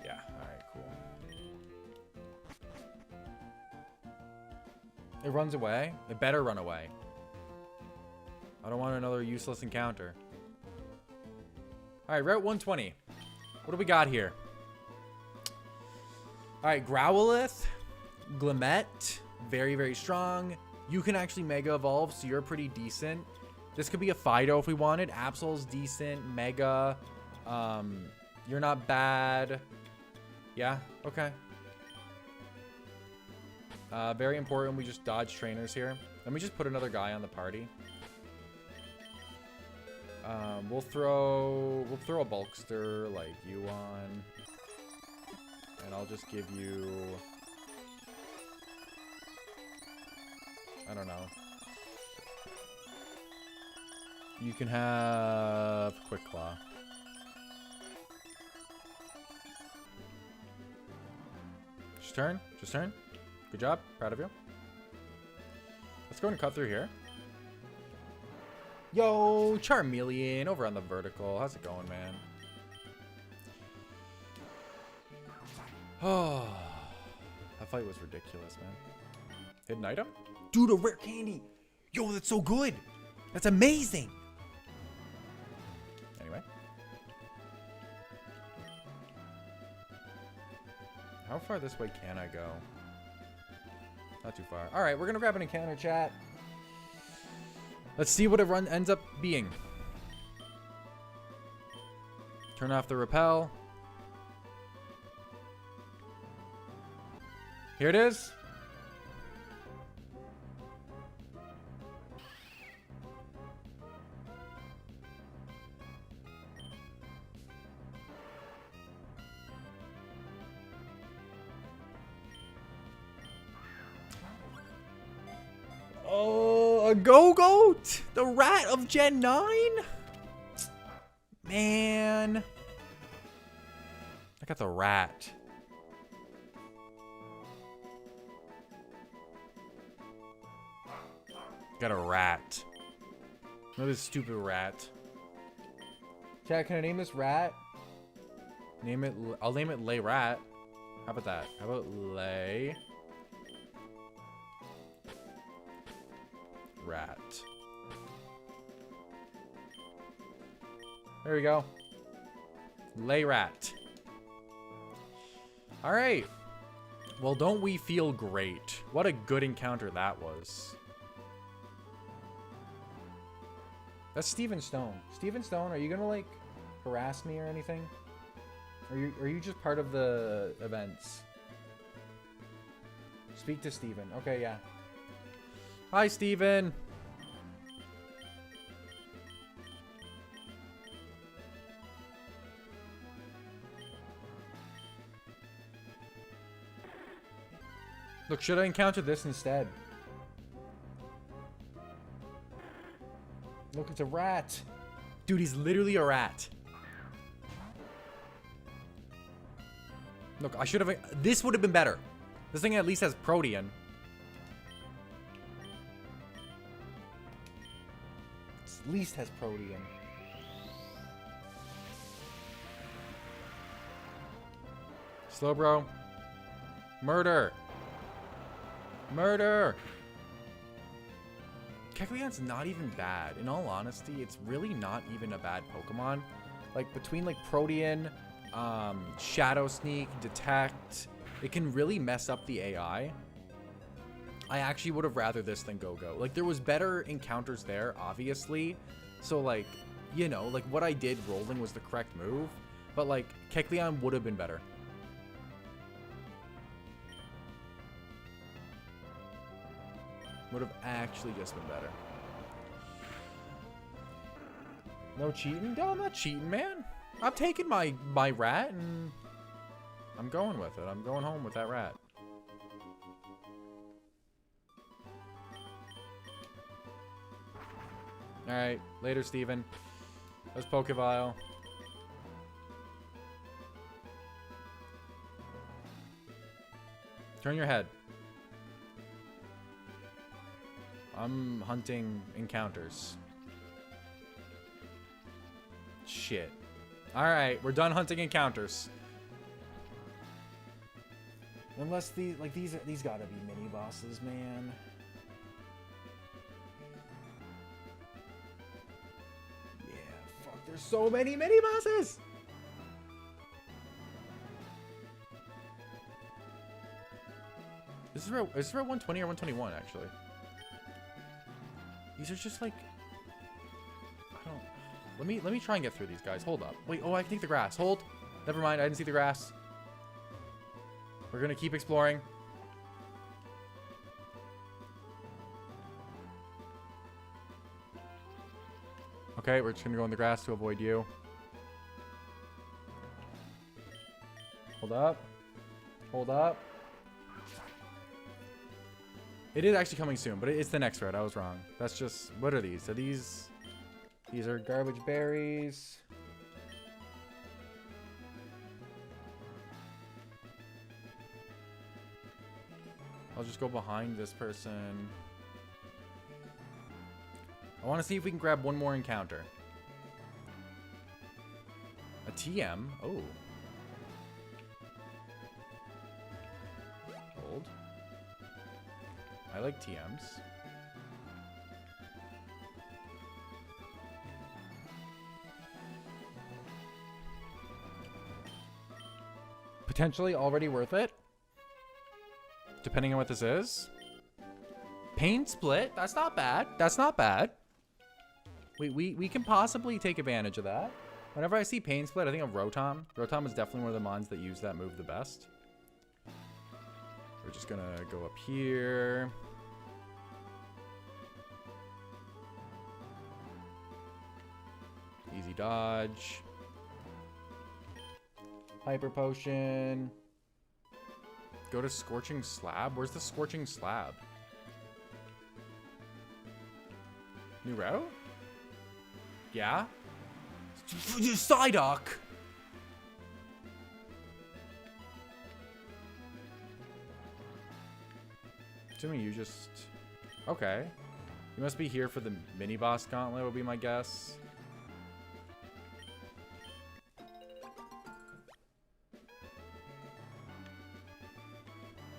Yeah, alright, cool. It runs away? It better run away. I don't want another useless encounter. Alright, Route 120. What do we got here? Alright, Growlithe, Glimmet, very, very strong. You can actually Mega Evolve, so you're pretty decent. This could be a Fido if we wanted. Absol's decent. Mega. You're not bad. Yeah, okay. Very important, we just dodge trainers here. Let me just put another guy on the party. We'll throw a Bulkster like you on. And I'll just give you... I don't know. You can have Quick Claw. Just turn. Just turn. Good job. Proud of you. Let's go and cut through here. Yo, Charmeleon over on the vertical. How's it going, man? Oh, that fight was ridiculous, man. Hidden item? Dude, a rare candy. Yo, that's so good. That's amazing. Anyway. How far this way can I go? Not too far. All right, we're going to grab an encounter, chat. Let's see what it ends up being. Turn off the repel. Here it is. Oh, a Go-Goat! The rat of Gen 9? Man. I got the rat. Got a rat. Look at this stupid rat. Chat, can I name this rat? Name it. I'll name it Lay Rat. How about that? How about Lay Rat? There we go. Lay Rat. All right. Well, don't we feel great? What a good encounter that was. That's Steven Stone. Steven Stone, are you gonna like harass me or anything? Are you just part of the events? Speak to Steven. Okay, yeah. Hi, Steven. Look, should I encounter this instead? Look, it's a rat. Dude, he's literally a rat. Look, I should have... This would have been better. This thing at least has Protean. At least has Protean. Slow, bro. Murder. Murder. Kecleon's not even bad. In all honesty, it's really not even a bad Pokemon. Like, between, like, Protean, Shadow Sneak, Detect, it can really mess up the AI. I actually would have rather this than Go-Go. Like, there was better encounters there, obviously. So, like, you know, like, what I did rolling was the correct move. But, like, Kecleon would have been better. Would have actually just been better. No cheating? No, I'm not cheating, man. I'm taking my rat and I'm going with it. I'm going home with that rat. Alright, later, Steven. That's Pokevile. Turn your head. I'm hunting encounters. Shit. Alright, we're done hunting encounters. Unless these gotta be mini bosses, man. Yeah, fuck, there's so many mini bosses! This is for 120 or 121, actually. These are just like, I don't, let me try and get through these guys. Hold up. Wait, oh, I can take the grass. Hold. Never mind, I didn't see the grass. We're gonna keep exploring. Okay, we're just gonna go in the grass to avoid you. Hold up. Hold up. It is actually coming soon, but it's the next road. I was wrong. That's just... What are these? Are these... These are garbage berries. I'll just go behind this person. I want to see if we can grab one more encounter. A TM? Oh. Hold. I like TMs. Potentially already worth it. Depending on what this is. Pain Split. That's not bad. That's not bad. We can possibly take advantage of that. Whenever I see Pain Split, I think of Rotom. Rotom is definitely one of the mons that use that move the best. We're just gonna go up here. Easy dodge. Hyper Potion. Go to Scorching Slab. Where's the Scorching Slab? New route? Yeah? Psyduck! Assuming you just... Okay. You must be here for the mini-boss gauntlet, would be my guess.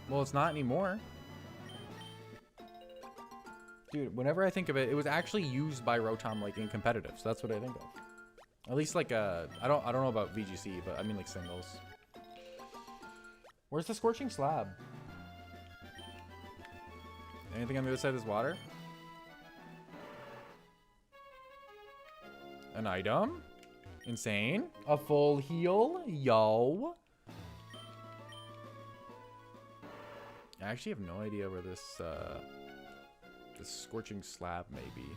Well, it's not anymore. Dude, whenever I think of it, it was actually used by Rotom, like, in competitive. So that's what I think of. At least, like, I don't know about VGC, but I mean, like, singles. Where's the Scorching Slab? Anything on the other side of this water? An item? Insane. A full heal? Yo. I actually have no idea where this, this Scorching Slab may be.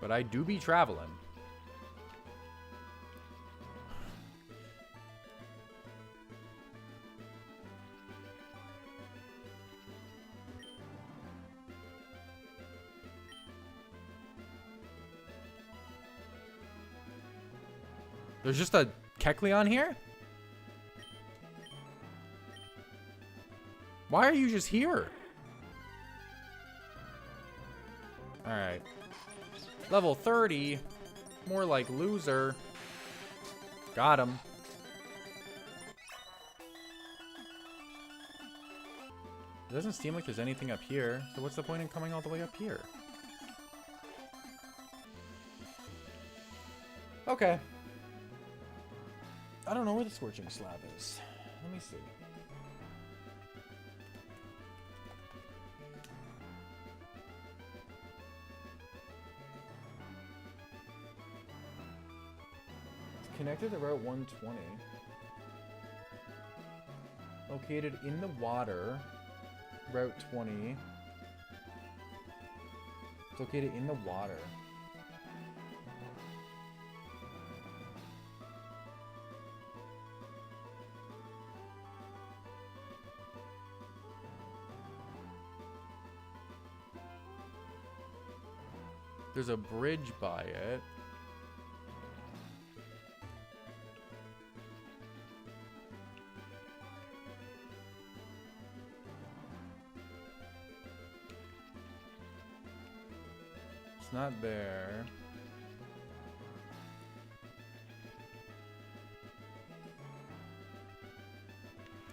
But I do be traveling. There's just a Kecleon here? Why are you just here? Alright. Level 30. More like loser. Got him. It doesn't seem like there's anything up here. So what's the point in coming all the way up here? Okay. I don't know where the Scorching Slab is. Let me see. It's connected to Route 120. Located in the water. Route 20. It's located in the water. There's a bridge by it. It's not there.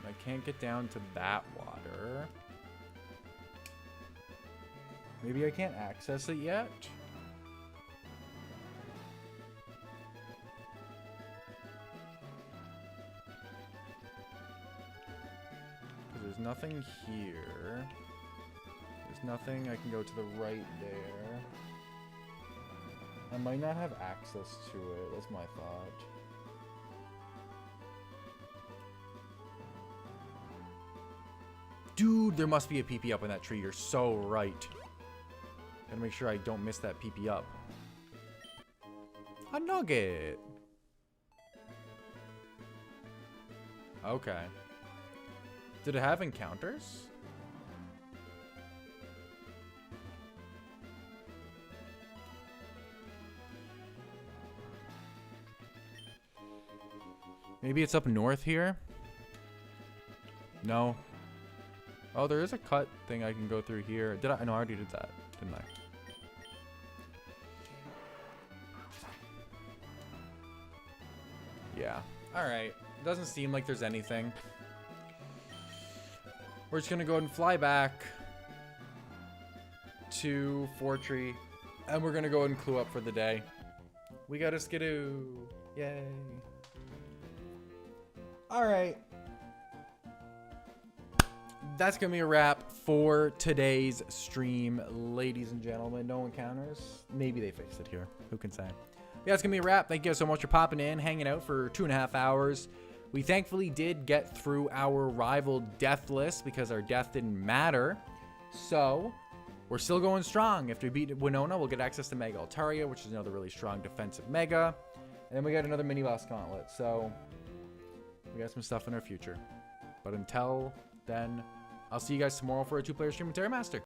I can't get down to that water. Maybe I can't access it yet? There's nothing here. There's nothing. I can go to the right there. I might not have access to it. That's my thought. Dude, there must be a PP up in that tree. You're so right. Gotta make sure I don't miss that PP up. A nugget. Okay. Did it have encounters? Maybe it's up north here? No. Oh, there is a cut thing I can go through here. Did I? No, I already did that, didn't I? Yeah. Alright. Doesn't seem like there's anything. We're just gonna go ahead and fly back to Fortree, and we're gonna go ahead and clue up for the day. We got a skidoo. Yay. Alright. That's gonna be a wrap for today's stream, ladies and gentlemen. No encounters. Maybe they fixed it here. Who can say? Yeah, it's gonna be a wrap. Thank you guys so much for popping in, hanging out for 2.5 hours. We thankfully did get through our rival death list because our death didn't matter. So we're still going strong. After we beat Winona, we'll get access to Mega Altaria, which is another really strong defensive Mega. And then we got another mini boss gauntlet. So we got some stuff in our future. But until then, I'll see you guys tomorrow for a 2-player stream with Terra Master.